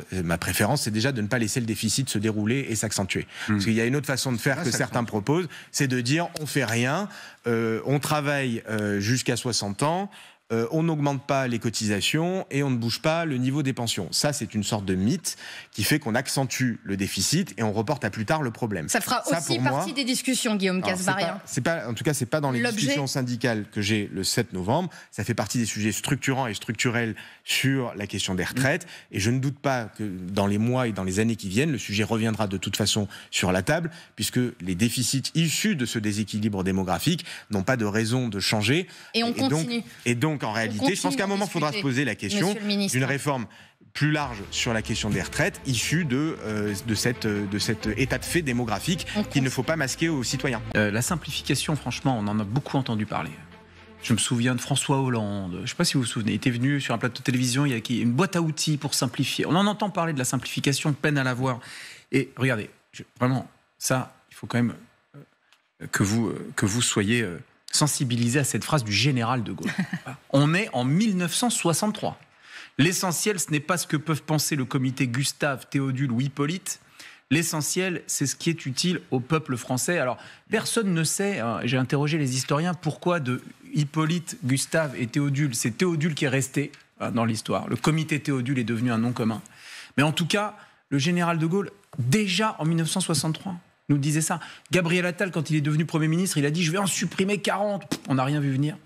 c'est déjà de ne pas laisser le déficit se dérouler et s'accentuer. Parce qu'il y a une autre façon de faire que certains proposent, c'est de dire on fait rien, on travaille jusqu'à 60 ans, on n'augmente pas les cotisations et on ne bouge pas le niveau des pensions. Ça, c'est une sorte de mythe qui fait qu'on accentue le déficit et on reporte à plus tard le problème. Ça fera aussi partie des discussions, Guillaume Kasbarian. En tout cas, c'est pas dans les discussions syndicales que j'ai le 7 novembre. Ça fait partie des sujets structurants et structurels sur la question des retraites. Et je ne doute pas que dans les mois et dans les années qui viennent, le sujet reviendra de toute façon sur la table, puisque les déficits issus de ce déséquilibre démographique n'ont pas de raison de changer. Et on continue. Donc, en réalité, je pense qu'à un moment, il faudra se poser la question d'une réforme plus large sur la question des retraites, issue de cet état de fait démographique qu'il ne faut pas masquer aux citoyens. La simplification, franchement, on en a beaucoup entendu parler. Je me souviens de François Hollande, je ne sais pas si vous vous souvenez, il était venu sur un plateau de télévision, il y a une boîte à outils pour simplifier. On en entend parler de la simplification, peine à la voir. Et regardez, vraiment, ça, il faut quand même que vous soyez sensibilisés à cette phrase du général de Gaulle. On est en 1963. L'essentiel, ce n'est pas ce que peuvent penser le comité Gustave, Théodule ou Hippolyte. L'essentiel, c'est ce qui est utile au peuple français. Alors, personne ne sait, j'ai interrogé les historiens, pourquoi Hippolyte, Gustave et Théodule. C'est Théodule qui est resté dans l'histoire. Le comité Théodule est devenu un nom commun. Mais en tout cas, le général de Gaulle, déjà en 1963, nous disait ça. Gabriel Attal, quand il est devenu Premier ministre, il a dit « je vais en supprimer 40 ». On n'a rien vu venir.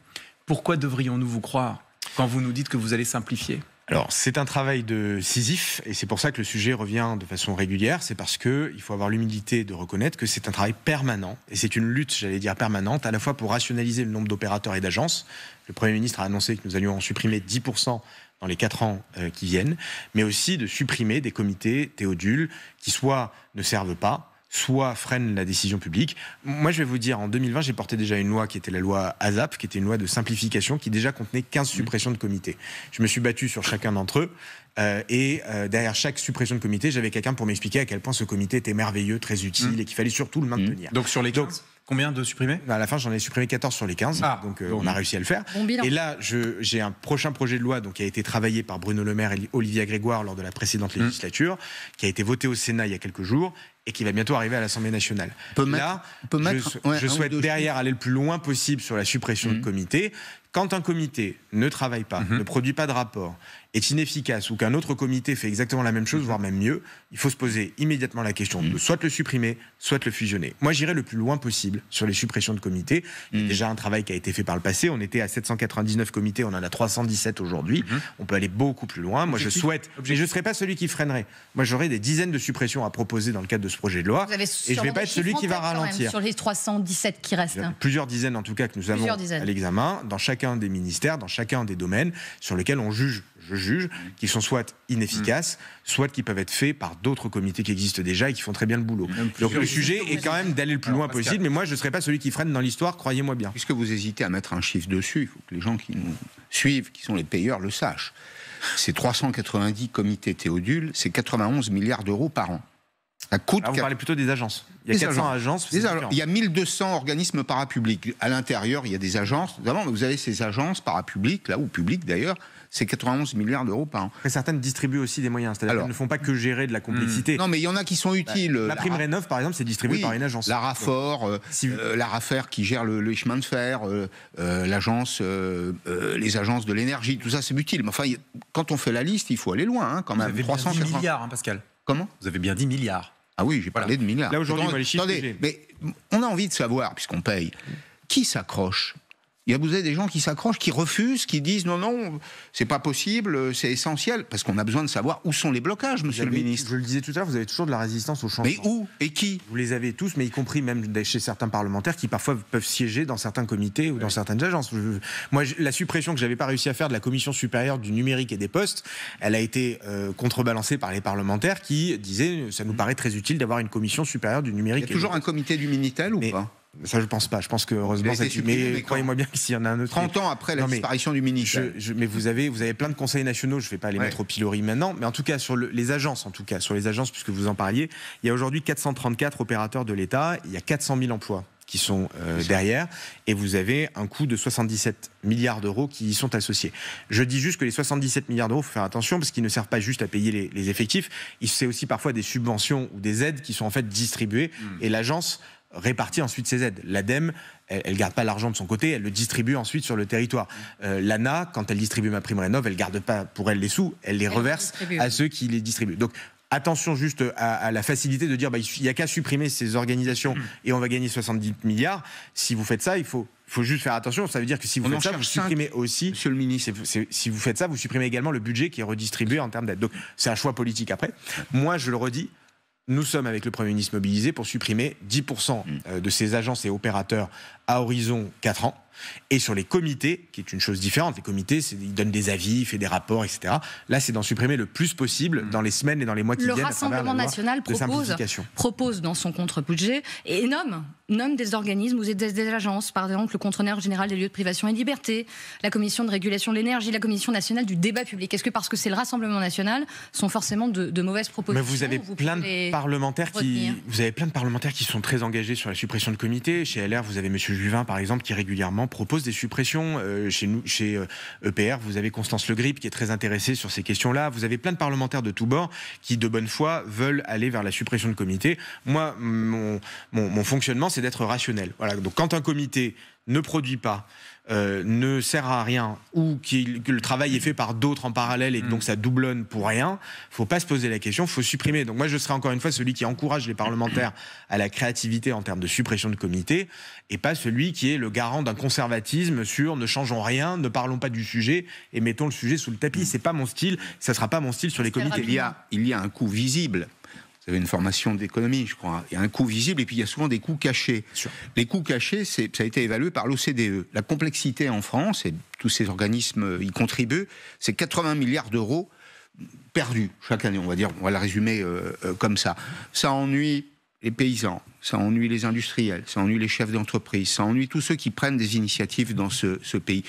Pourquoi devrions-nous vous croire quand vous nous dites que vous allez simplifier ? Alors, c'est un travail de Sisyphe, et c'est pour ça que le sujet revient de façon régulière. C'est parce qu'il faut avoir l'humilité de reconnaître que c'est un travail permanent, et c'est une lutte, j'allais dire, permanente, à la fois pour rationaliser le nombre d'opérateurs et d'agences. Le Premier ministre a annoncé que nous allions en supprimer 10% dans les 4 ans qui viennent, mais aussi de supprimer des comités Théodule qui soit ne servent pas, soit freinent la décision publique. Moi, je vais vous dire, en 2020, j'ai porté déjà une loi qui était la loi ASAP, qui était une loi de simplification, qui déjà contenait 15 suppressions de comités. Je me suis battu sur chacun d'entre eux, et derrière chaque suppression de comité, j'avais quelqu'un pour m'expliquer à quel point ce comité était merveilleux, très utile, et qu'il fallait surtout le maintenir. Donc sur les 15, combien de supprimés ? À la fin, j'en ai supprimé 14 sur les 15, donc on a réussi à le faire. Bon bilan. Et là, j'ai un prochain projet de loi qui a été travaillé par Bruno Le Maire et Olivia Grégoire lors de la précédente législature, qui a été voté au Sénat il y a quelques jours, et qui va bientôt arriver à l'Assemblée nationale. Je souhaite derrière aller le plus loin possible sur la suppression de comités. Quand un comité ne travaille pas, ne produit pas de rapport, est inefficace, ou qu'un autre comité fait exactement la même chose, voire même mieux, il faut se poser immédiatement la question de soit le supprimer, soit le fusionner. Moi, j'irai le plus loin possible sur les suppressions de comités. Il y a déjà un travail qui a été fait par le passé. On était à 799 comités, on en a 317 aujourd'hui. On peut aller beaucoup plus loin. Moi, je souhaite, mais je ne serai pas celui qui freinerait. Moi, j'aurai des dizaines de suppressions à proposer dans le cadre de ce projet de loi, et je ne vais pas être celui qui va ralentir. Sur les 317 qui restent. Plusieurs dizaines, en tout cas, que nous avons à l'examen, dans chacun des ministères, dans chacun des domaines, sur lesquels on juge, qui sont soit inefficaces, soit qui peuvent être faits par d'autres comités qui existent déjà et qui font très bien le boulot. Donc le sujet est quand même d'aller le plus loin possible, mais moi je ne serai pas celui qui freine dans l'histoire, croyez-moi bien. Puisque vous hésitez à mettre un chiffre dessus, il faut que les gens qui nous suivent, qui sont les payeurs, le sachent. Ces 390 comités Théodule, c'est 91 milliards d'euros par an. Ça coûte. Vous parlez plutôt des agences. Il y a 400 agences. Il y a 1200 organismes parapublics. À l'intérieur, il y a des agences. Notamment, vous avez ces agences parapubliques, là, ou publiques d'ailleurs, c'est 91 milliards d'euros par an. Après, certaines distribuent aussi des moyens. C'est-à-dire qu'elles ne font pas que gérer de la complexité. Non, mais il y en a qui sont utiles. La prime Rénov', par exemple, c'est distribué par une agence. La Rafor, la Rafer qui gère le chemin de fer, l'agence, les agences de l'énergie, tout ça, c'est utile. Mais enfin, quand on fait la liste, il faut aller loin, quand même. Vous avez 310 milliards, Pascal. Comment ? Vous avez bien 10 milliards. Ah oui, j'ai parlé de milliards. Là, aujourd'hui, les chiffres. Attendez, mais on a envie de savoir, puisqu'on paye, qui s'accroche ? Vous avez des gens qui s'accrochent, qui refusent, qui disent non, c'est pas possible, c'est essentiel, parce qu'on a besoin de savoir où sont les blocages, monsieur le ministre. Je le disais tout à l'heure, vous avez toujours de la résistance au changement. Mais où et qui ? Vous les avez tous, mais y compris même chez certains parlementaires qui parfois peuvent siéger dans certains comités ou dans certaines agences. Moi, la suppression que j'avais pas réussi à faire de la Commission supérieure du numérique et des postes, elle a été contrebalancée par les parlementaires qui disaient ça nous paraît très utile d'avoir une Commission supérieure du numérique. Il y a toujours un comité du Minitel ou pas ? Ça, je pense pas. Je pense que heureusement, mais croyez-moi bien que s'il y en a un autre. 30 ans après la disparition du Minitel. Mais vous avez plein de conseils nationaux. Je ne vais pas les mettre au pilori maintenant, mais en tout cas sur les agences, puisque vous en parliez, il y a aujourd'hui 434 opérateurs de l'État. Il y a 400 000 emplois qui sont derrière, et vous avez un coût de 77 milliards d'euros qui y sont associés. Je dis juste que les 77 milliards d'euros, il faut faire attention, parce qu'ils ne servent pas juste à payer les effectifs, c'est aussi parfois des subventions ou des aides qui sont en fait distribuées, et l'agence répartit ensuite ces aides. L'ADEME, elle garde pas l'argent de son côté, elle le distribue ensuite sur le territoire. L'ANA, quand elle distribue MaPrimeRénov', elle garde pas pour elle les sous, elle les reverse à ceux qui les distribuent. Donc attention juste à la facilité de dire il n'y a qu'à supprimer ces organisations et on va gagner 70 milliards. Si vous faites ça, il faut juste faire attention. Ça veut dire que si vous faites ça, vous supprimez aussi. Monsieur le ministre, si vous faites ça, vous supprimez également le budget qui est redistribué en termes d'aide. Donc c'est un choix politique après. Moi, je le redis, nous sommes avec le Premier ministre mobilisés pour supprimer 10% de ces agences et opérateurs à horizon 4 ans. Et sur les comités, qui est une chose différente, les comités, ils donnent des avis, ils font des rapports, etc. Là, c'est d'en supprimer le plus possible dans les semaines et dans les mois qui viennent. Le Rassemblement national propose dans son contre-budget et nomme des organismes ou des agences, par exemple le contrôleur général des lieux de privation et de liberté, la commission de régulation de l'énergie, la commission nationale du débat public. Est-ce que parce que c'est le Rassemblement national, sont forcément de mauvaises propositions? Mais vous avez plein de parlementaires qui sont très engagés sur la suppression de comités. Chez LR, vous avez M. Juvin, par exemple, qui régulièrement propose des suppressions. Chez EPR, vous avez Constance Le Grip qui est très intéressée sur ces questions-là. Vous avez plein de parlementaires de tous bords qui, de bonne foi, veulent aller vers la suppression de comités. Moi, mon fonctionnement, c'est d'être rationnel. Voilà. Donc, quand un comité ne produit pas, ne sert à rien ou que le travail est fait par d'autres en parallèle et que donc ça doublonne pour rien, il ne faut pas se poser la question, il faut supprimer. Donc moi je serai encore une fois celui qui encourage les parlementaires à la créativité en termes de suppression de comités et pas celui qui est le garant d'un conservatisme sur ne changeons rien, ne parlons pas du sujet et mettons le sujet sous le tapis. C'est pas mon style, ça sera pas mon style sur les comités. Il y a un coût visible. Vous avez une formation d'économie, je crois. Il y a un coût visible et puis il y a souvent des coûts cachés. Les coûts cachés, ça a été évalué par l'OCDE. La complexité en France, et tous ces organismes y contribuent, c'est 80 milliards d'euros perdus chaque année, on va le résumer comme ça. Ça ennuie les paysans, ça ennuie les industriels, ça ennuie les chefs d'entreprise, ça ennuie tous ceux qui prennent des initiatives dans ce pays.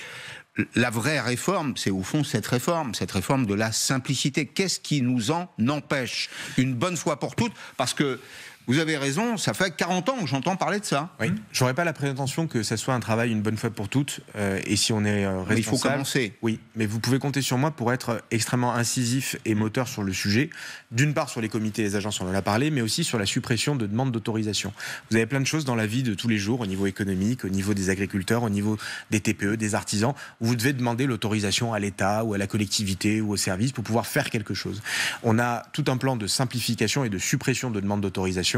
La vraie réforme, c'est au fond cette réforme de la simplicité. Qu'est-ce qui nous en empêche une bonne fois pour toutes ? Parce que vous avez raison, ça fait 40 ans que j'entends parler de ça. Oui. J'aurais pas la prétention que ça soit un travail une bonne fois pour toutes. Et si on est responsable, il faut commencer. Oui, mais vous pouvez compter sur moi pour être extrêmement incisif et moteur sur le sujet. D'une part sur les comités et les agences, on en a parlé, mais aussi sur la suppression de demandes d'autorisation. Vous avez plein de choses dans la vie de tous les jours, au niveau économique, au niveau des agriculteurs, au niveau des TPE, des artisans, où vous devez demander l'autorisation à l'État ou à la collectivité ou au service pour pouvoir faire quelque chose. On a tout un plan de simplification et de suppression de demandes d'autorisation.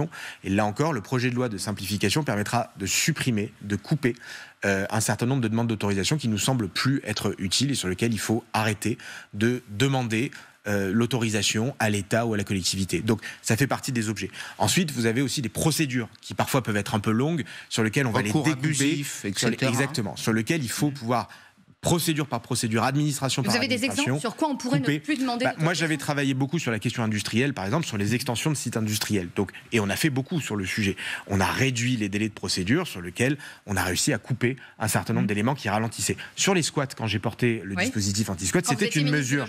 Et là encore, le projet de loi de simplification permettra de supprimer, de couper un certain nombre de demandes d'autorisation qui nous semblent plus être utiles et sur lesquelles il faut arrêter de demander l'autorisation à l'État ou à la collectivité. Donc ça fait partie des objets. Ensuite, vous avez aussi des procédures qui parfois peuvent être un peu longues, sur lesquelles on va les découper, exactement, sur lesquelles il faut pouvoir procédure par procédure, administration par administration. Vous avez des exemples sur quoi on pourrait ne plus demander Moi, j'avais travaillé beaucoup sur la question industrielle, par exemple, sur les extensions de sites industriels. Et on a fait beaucoup sur le sujet. On a réduit les délais de procédure sur lesquels on a réussi à couper un certain nombre d'éléments qui ralentissaient. Sur les squats, quand j'ai porté le dispositif anti-squat, c'était une mesure.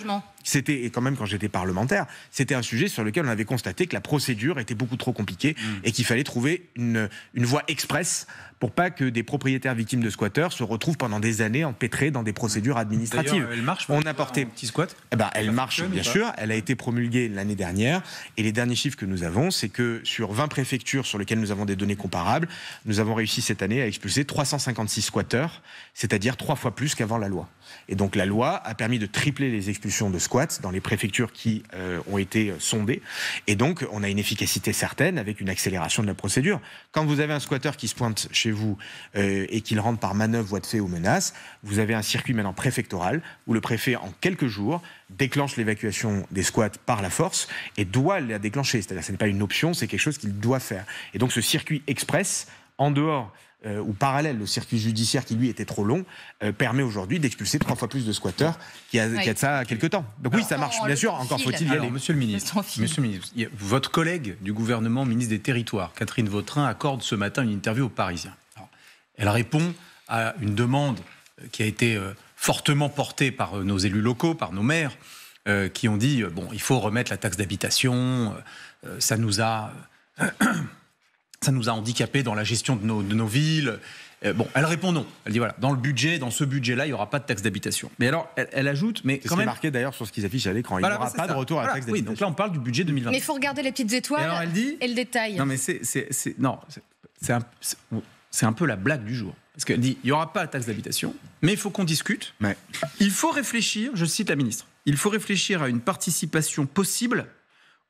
Et quand même quand j'étais parlementaire, c'était un sujet sur lequel on avait constaté que la procédure était beaucoup trop compliquée et qu'il fallait trouver une voie express pour pas que des propriétaires victimes de squatteurs se retrouvent pendant des années empêtrés dans des procédures administratives. D'ailleurs, elle marche. On a porté petit squat. Elle marche bien sûr. Elle a été promulguée l'année dernière et les derniers chiffres que nous avons, c'est que sur 20 préfectures sur lesquelles nous avons des données comparables, nous avons réussi cette année à expulser 356 squatteurs, c'est-à-dire 3 fois plus qu'avant la loi. Et donc la loi a permis de tripler les expulsions de squats dans les préfectures qui ont été sondées. Et donc on a une efficacité certaine avec une accélération de la procédure. Quand vous avez un squatteur qui se pointe chez vous et qu'il rentre par manœuvre, voie de fait ou menace, vous avez un circuit maintenant préfectoral où le préfet en quelques jours déclenche l'évacuation des squats par la force et doit la déclencher. C'est-à-dire que ce n'est pas une option, c'est quelque chose qu'il doit faire. Et donc ce circuit express, en dehors ou parallèle au circuit judiciaire qui lui était trop long, permet aujourd'hui d'expulser 3 fois plus de squatteurs qu'il y a de ça quelques temps. Donc oui, ça marche, bien sûr, encore faut-il y aller. Monsieur le ministre, votre collègue du gouvernement, ministre des Territoires, Catherine Vautrin, accorde ce matin une interview aux Parisiens. Alors, elle répond à une demande qui a été fortement portée par nos élus locaux, par nos maires, qui ont dit il faut remettre la taxe d'habitation, ça nous a handicapés dans la gestion de nos villes. Elle répond non. Elle dit dans ce budget-là, il n'y aura pas de taxe d'habitation. Mais alors, elle ajoute, mais quand même marqué d'ailleurs sur ce qu'ils affichent à l'écran. Il n'y aura pas de retour à la taxe d'habitation. Oui, donc là, on parle du budget 2020. Mais il faut regarder les petites étoiles et, alors, elle dit, et le détail. Non, mais c'est un peu la blague du jour. Parce qu'elle dit, il n'y aura pas de taxe d'habitation, mais il faut qu'on discute. Ouais. Il faut réfléchir, je cite la ministre, il faut réfléchir à une participation possible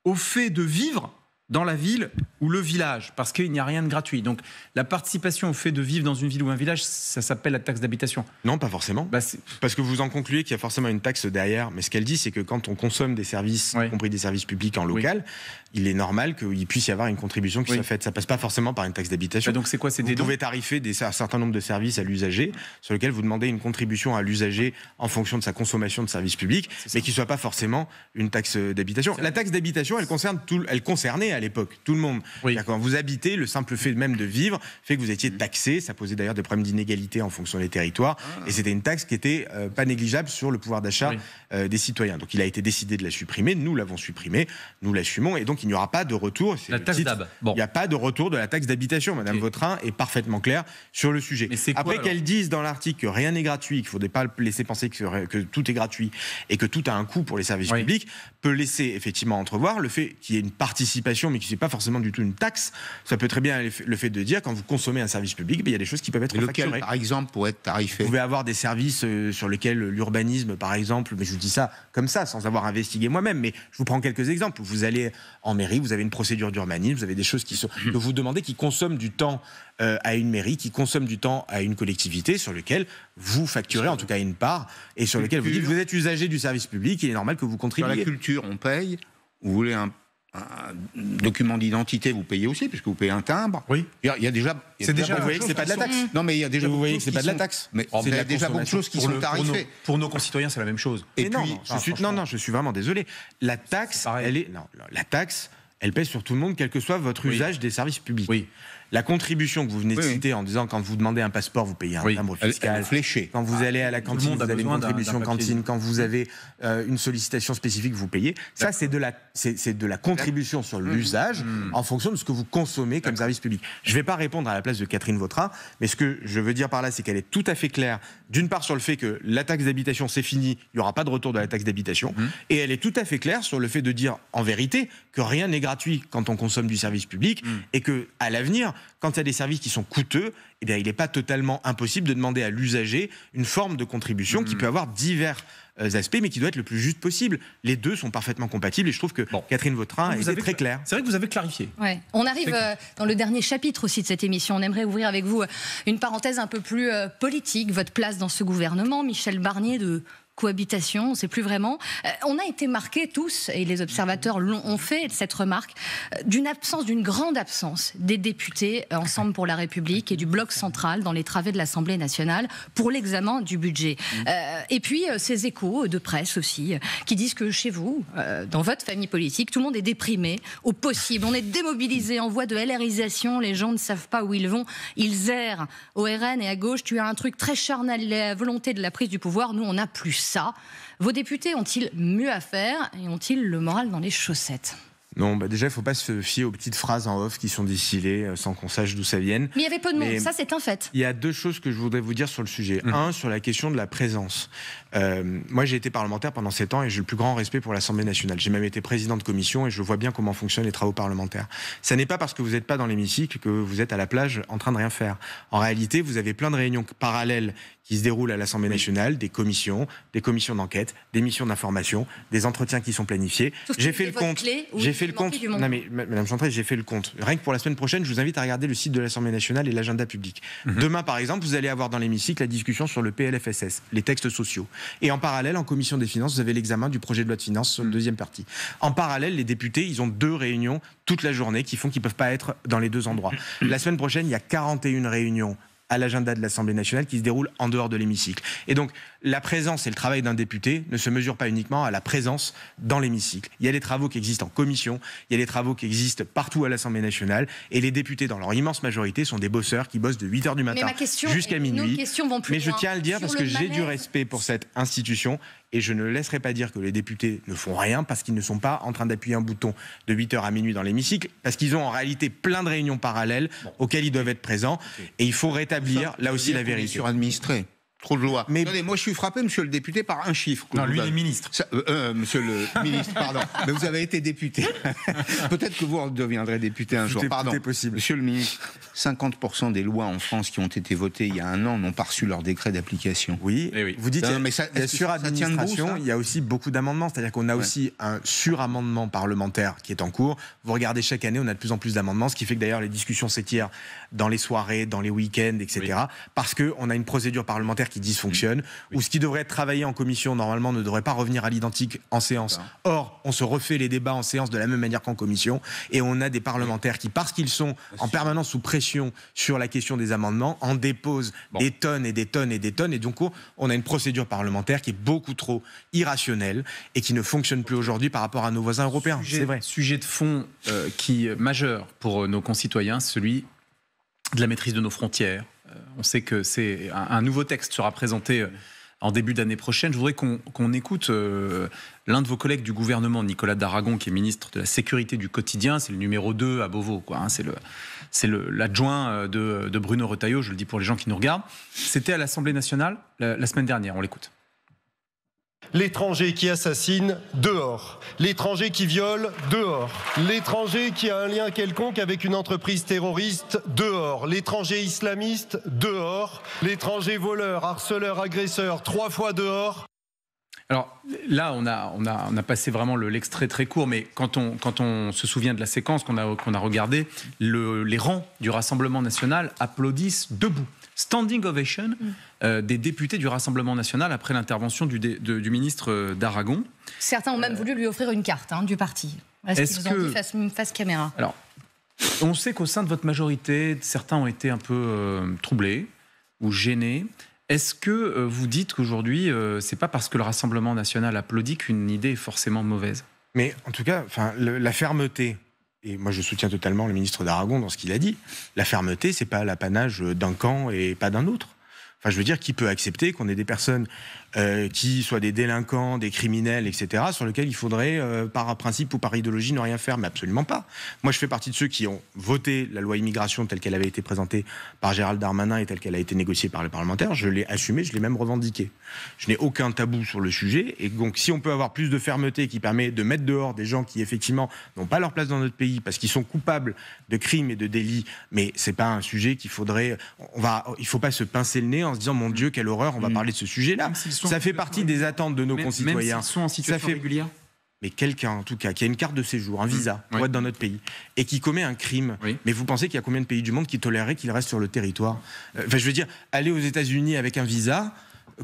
au fait de vivre dans la ville ou le village, parce qu'il n'y a rien de gratuit. Donc la participation au fait de vivre dans une ville ou un village, ça s'appelle la taxe d'habitation. Non, pas forcément. Parce que vous en concluez qu'il y a forcément une taxe derrière. Mais ce qu'elle dit, c'est que quand on consomme des services, y compris des services publics en local, il est normal qu'il puisse y avoir une contribution qui soit faite. Ça passe pas forcément par une taxe d'habitation. Donc c'est quoi, c'est des Vous pouvez tarifer un certain nombre de services à l'usager, sur lesquels vous demandez une contribution à l'usager en fonction de sa consommation de services publics, mais qui soit pas forcément une taxe d'habitation. La taxe d'habitation, elle concernait à l'époque tout le monde. Quand vous habitez, le simple fait même de vivre fait que vous étiez taxé. Ça posait d'ailleurs des problèmes d'inégalité en fonction des territoires. Et c'était une taxe qui était pas négligeable sur le pouvoir d'achat des citoyens. Donc il a été décidé de la supprimer. Nous l'avons supprimée. Nous l'assumons. Et donc il n'y aura pas de retour. La taxe d'hab. Il n'y a pas de retour de la taxe d'habitation. Madame Vautrin est parfaitement claire sur le sujet. Après qu'elle dise dans l'article que rien n'est gratuit, qu'il ne faudrait pas laisser penser que tout est gratuit et que tout a un coût pour les services publics, peut laisser effectivement entrevoir le fait qu'il y ait une participation taxation, mais qui n'est pas forcément du tout une taxe. Ça peut très bien être le fait de dire, quand vous consommez un service public, il y a des choses qui peuvent être facturées. Lequel, par exemple, pourrait être tarifé? Vous pouvez avoir des services sur lesquels l'urbanisme, par exemple, mais je vous dis ça comme ça, sans avoir investigué moi-même, mais je vous prends quelques exemples. Vous allez en mairie, vous avez une procédure d'urbanisme, vous avez des choses que vous demandez qui consomment du temps à une mairie, qui consomment du temps à une collectivité, sur lequel vous facturez en tout cas une part, et sur lequel vous dites vous êtes usager du service public, il est normal que vous contribuiez. Sur la culture, on paye. Vous voulez un document d'identité, vous payez aussi, puisque vous payez un timbre. Oui. Il y a déjà. Vous voyez que c'est pas de la taxe. Non, mais il y a déjà. Vous voyez que c'est pas de la taxe. Mais il y a déjà beaucoup de choses qui sont tarifées. Pour nos concitoyens, c'est la même chose. Et puis, je suis vraiment désolé. La taxe, la taxe, elle pèse sur tout le monde, quel que soit votre usage des services publics. Oui. La contribution que vous venez de citer en disant quand vous demandez un passeport, vous payez un timbre fiscal. Fléché. Quand vous allez à la cantine, vous avez une contribution cantine. Quand vous avez une sollicitation spécifique, vous payez. Ça, c'est de la contribution sur l'usage en fonction de ce que vous consommez comme service public. Je ne vais pas répondre à la place de Catherine Vautrin, mais ce que je veux dire par là, c'est qu'elle est tout à fait claire, d'une part sur le fait que la taxe d'habitation, c'est fini, il n'y aura pas de retour de la taxe d'habitation, et elle est tout à fait claire sur le fait de dire, en vérité, que rien n'est gratuit quand on consomme du service public, et que à l'avenir, quand il y a des services qui sont coûteux, eh bien, il n'est pas totalement impossible de demander à l'usager une forme de contribution qui peut avoir divers aspects, mais qui doit être le plus juste possible. Les deux sont parfaitement compatibles, et je trouve que Catherine Vautrin est très claire. C'est vrai que vous avez clarifié. Ouais. On arrive dans le dernier chapitre aussi de cette émission. On aimerait ouvrir avec vous une parenthèse un peu plus politique. Votre place dans ce gouvernement, Michel Barnier, de cohabitation, on ne sait plus vraiment. On a été marqués tous, et les observateurs ont fait cette remarque, d'une grande absence des députés Ensemble pour la République et du bloc central dans les travées de l'Assemblée nationale pour l'examen du budget. Et puis ces échos de presse aussi, qui disent que chez vous, dans votre famille politique, tout le monde est déprimé au possible. On est démobilisé en voie de LRisation, les gens ne savent pas où ils vont, ils errent. Au RN et à gauche, tu as un truc très charnel, la volonté de la prise du pouvoir, nous on n'a plus ça. Vos députés ont-ils mieux à faire et ont-ils le moral dans les chaussettes ? Non, déjà, il ne faut pas se fier aux petites phrases en off qui sont distillées sans qu'on sache d'où ça vienne. Mais il y avait peu de monde, ça c'est un fait. Il y a deux choses que je voudrais vous dire sur le sujet. Un, sur la question de la présence. Moi, j'ai été parlementaire pendant 7 ans et j'ai le plus grand respect pour l'Assemblée nationale. J'ai même été président de commission et je vois bien comment fonctionnent les travaux parlementaires. Ça n'est pas parce que vous n'êtes pas dans l'hémicycle que vous êtes à la plage en train de rien faire. En réalité, vous avez plein de réunions parallèles qui se déroulent à l'Assemblée nationale, des commissions d'enquête, des missions d'information, des entretiens qui sont planifiés. J'ai fait le compte. Non mais Madame Chantrey, j'ai fait le compte. Rien que pour la semaine prochaine, je vous invite à regarder le site de l'Assemblée nationale et l'agenda public. Demain, par exemple, vous allez avoir dans l'hémicycle la discussion sur le PLFSS, les textes sociaux. Et en parallèle, en commission des finances, vous avez l'examen du projet de loi de finances sur la deuxième partie. En parallèle, les députés, ils ont 2 réunions toute la journée qui font qu'ils ne peuvent pas être dans les 2 endroits. La semaine prochaine, il y a 41 réunions à l'agenda de l'Assemblée nationale qui se déroule en dehors de l'hémicycle. Et donc, la présence et le travail d'un député ne se mesurent pas uniquement à la présence dans l'hémicycle. Il y a des travaux qui existent en commission, il y a des travaux qui existent partout à l'Assemblée nationale, et les députés, dans leur immense majorité, sont des bosseurs qui bossent de 8h du matin jusqu'à minuit. Mais je tiens à le dire parce que j'ai du respect pour cette institution, et je ne laisserai pas dire que les députés ne font rien parce qu'ils ne sont pas en train d'appuyer un bouton de 8h à minuit dans l'hémicycle, parce qu'ils ont en réalité plein de réunions parallèles auxquelles ils doivent être présents, et il faut rétablir là aussi la vérité. Suradministré. Trop de lois. Mais attendez, moi je suis frappé, monsieur le député, par un chiffre. Non, lui il est ministre. Monsieur le ministre, pardon. Mais vous avez été député. Peut-être que vous deviendrez député un jour. Pardon. Possible. Monsieur le ministre, 50% des lois en France qui ont été votées il y a 1 an n'ont pas reçu leur décret d'application. Oui. Vous dites qu'il y a suradministration, il y a aussi beaucoup d'amendements. C'est-à-dire qu'on a aussi un suramendement parlementaire qui est en cours. Vous regardez chaque année, on a de plus en plus d'amendements, ce qui fait que d'ailleurs les discussions s'étirent dans les soirées, dans les week-ends, etc. Parce qu'on a une procédure parlementaire qui dysfonctionne, ou ce qui devrait être travaillé en commission, normalement, ne devrait pas revenir à l'identique en séance. Or, on se refait les débats en séance de la même manière qu'en commission, et on a des parlementaires qui, parce qu'ils sont en permanence sous pression sur la question des amendements, en déposent des tonnes et des tonnes et des tonnes, et donc on a une procédure parlementaire qui est beaucoup trop irrationnelle et qui ne fonctionne plus aujourd'hui par rapport à nos voisins européens. C'est vrai. Sujet de fond qui est majeur pour nos concitoyens, celui de la maîtrise de nos frontières. On sait que c'est un nouveau texte sera présenté en début d'année prochaine. Je voudrais qu'on écoute l'un de vos collègues du gouvernement, Nicolas Daragon, qui est ministre de la Sécurité du quotidien. C'est le numéro 2 à Beauvau, quoi, hein. C'est l'adjoint de Bruno Retailleau, je le dis pour les gens qui nous regardent. C'était à l'Assemblée nationale la semaine dernière. On l'écoute. L'étranger qui assassine, dehors. L'étranger qui viole, dehors. L'étranger qui a un lien quelconque avec une entreprise terroriste, dehors. L'étranger islamiste, dehors. L'étranger voleur, harceleur, agresseur, 3 fois dehors. Alors là, on a passé vraiment l'extrait très court, mais quand on se souvient de la séquence qu'on a regardée, les rangs du Rassemblement national applaudissent debout. Standing ovation des députés du Rassemblement national après l'intervention du ministre d'Aragon. Certains ont même voulu lui offrir une carte du parti. Est-ce qu'ils vous ont dit face caméra? Alors, on sait qu'au sein de votre majorité, certains ont été un peu troublés ou gênés. Est-ce que vous dites qu'aujourd'hui, c'est pas parce que le Rassemblement national applaudit qu'une idée est forcément mauvaise? Mais en tout cas, la fermeté, et moi je soutiens totalement le ministre d'Aragon dans ce qu'il a dit, la fermeté, c'est pas l'apanage d'un camp et pas d'un autre. Enfin, je veux dire, qui peut accepter qu'on ait des personnes qui soient des délinquants, des criminels, etc., sur lesquels il faudrait, par principe ou par idéologie, ne rien faire? Mais absolument pas. Moi, je fais partie de ceux qui ont voté la loi immigration telle qu'elle avait été présentée par Gérald Darmanin et telle qu'elle a été négociée par les parlementaires. Je l'ai assumée, je l'ai même revendiquée. Je n'ai aucun tabou sur le sujet. Et donc, si on peut avoir plus de fermeté qui permet de mettre dehors des gens qui, effectivement, n'ont pas leur place dans notre pays parce qu'ils sont coupables de crimes et de délits, mais c'est pas un sujet qu'il faudrait... Il faut pas se pincer le nez en se disant, mon Dieu, quelle horreur, on va parler de ce sujet-là. Ça fait partie des attentes de nos concitoyens. Même s'ils sont en situation régulière. Mais quelqu'un, en tout cas, qui a une carte de séjour, un visa, pour être dans notre pays, et qui commet un crime, mais vous pensez qu'il y a combien de pays du monde qui toléreraient qu'il reste sur le territoire? Enfin, je veux dire, aller aux États-Unis avec un visa,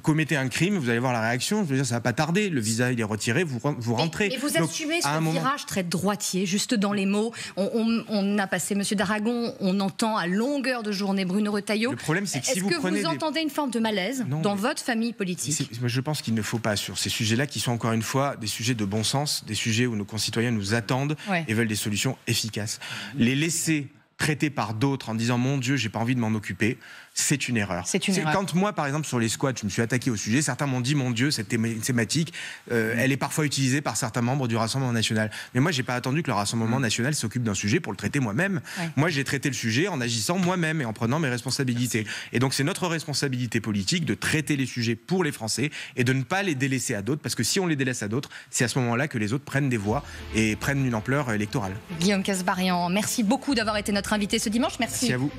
commettez un crime, vous allez voir la réaction, je veux dire, ça va pas tarder, le visa il est retiré, vous rentrez. Et vous assumez ce virage très droitier, juste dans les mots. On a passé M. d'Aragon, on entend à longueur de journée Bruno Retailleau. Le problème, c'est que si vous prenez... Est-ce que vous entendez une forme de malaise dans votre famille politique? Je pense qu'il ne faut pas, sur ces sujets-là, qui sont encore une fois des sujets de bon sens, des sujets où nos concitoyens nous attendent et veulent des solutions efficaces. Les laisser traiter par d'autres en disant, mon Dieu, j'ai pas envie de m'en occuper, c'est une erreur. Quand moi, par exemple, sur les squats, je me suis attaqué au sujet, certains m'ont dit, mon Dieu, cette thématique, elle est parfois utilisée par certains membres du Rassemblement national. Mais moi, j'ai pas attendu que le Rassemblement national s'occupe d'un sujet pour le traiter moi-même. Moi, j'ai traité le sujet en agissant moi-même et en prenant mes responsabilités. Et donc, c'est notre responsabilité politique de traiter les sujets pour les Français et de ne pas les délaisser à d'autres, parce que si on les délaisse à d'autres, c'est à ce moment-là que les autres prennent des voix et prennent une ampleur électorale. Guillaume Kasbarian, merci beaucoup d'avoir été notre invité ce dimanche. Merci à vous.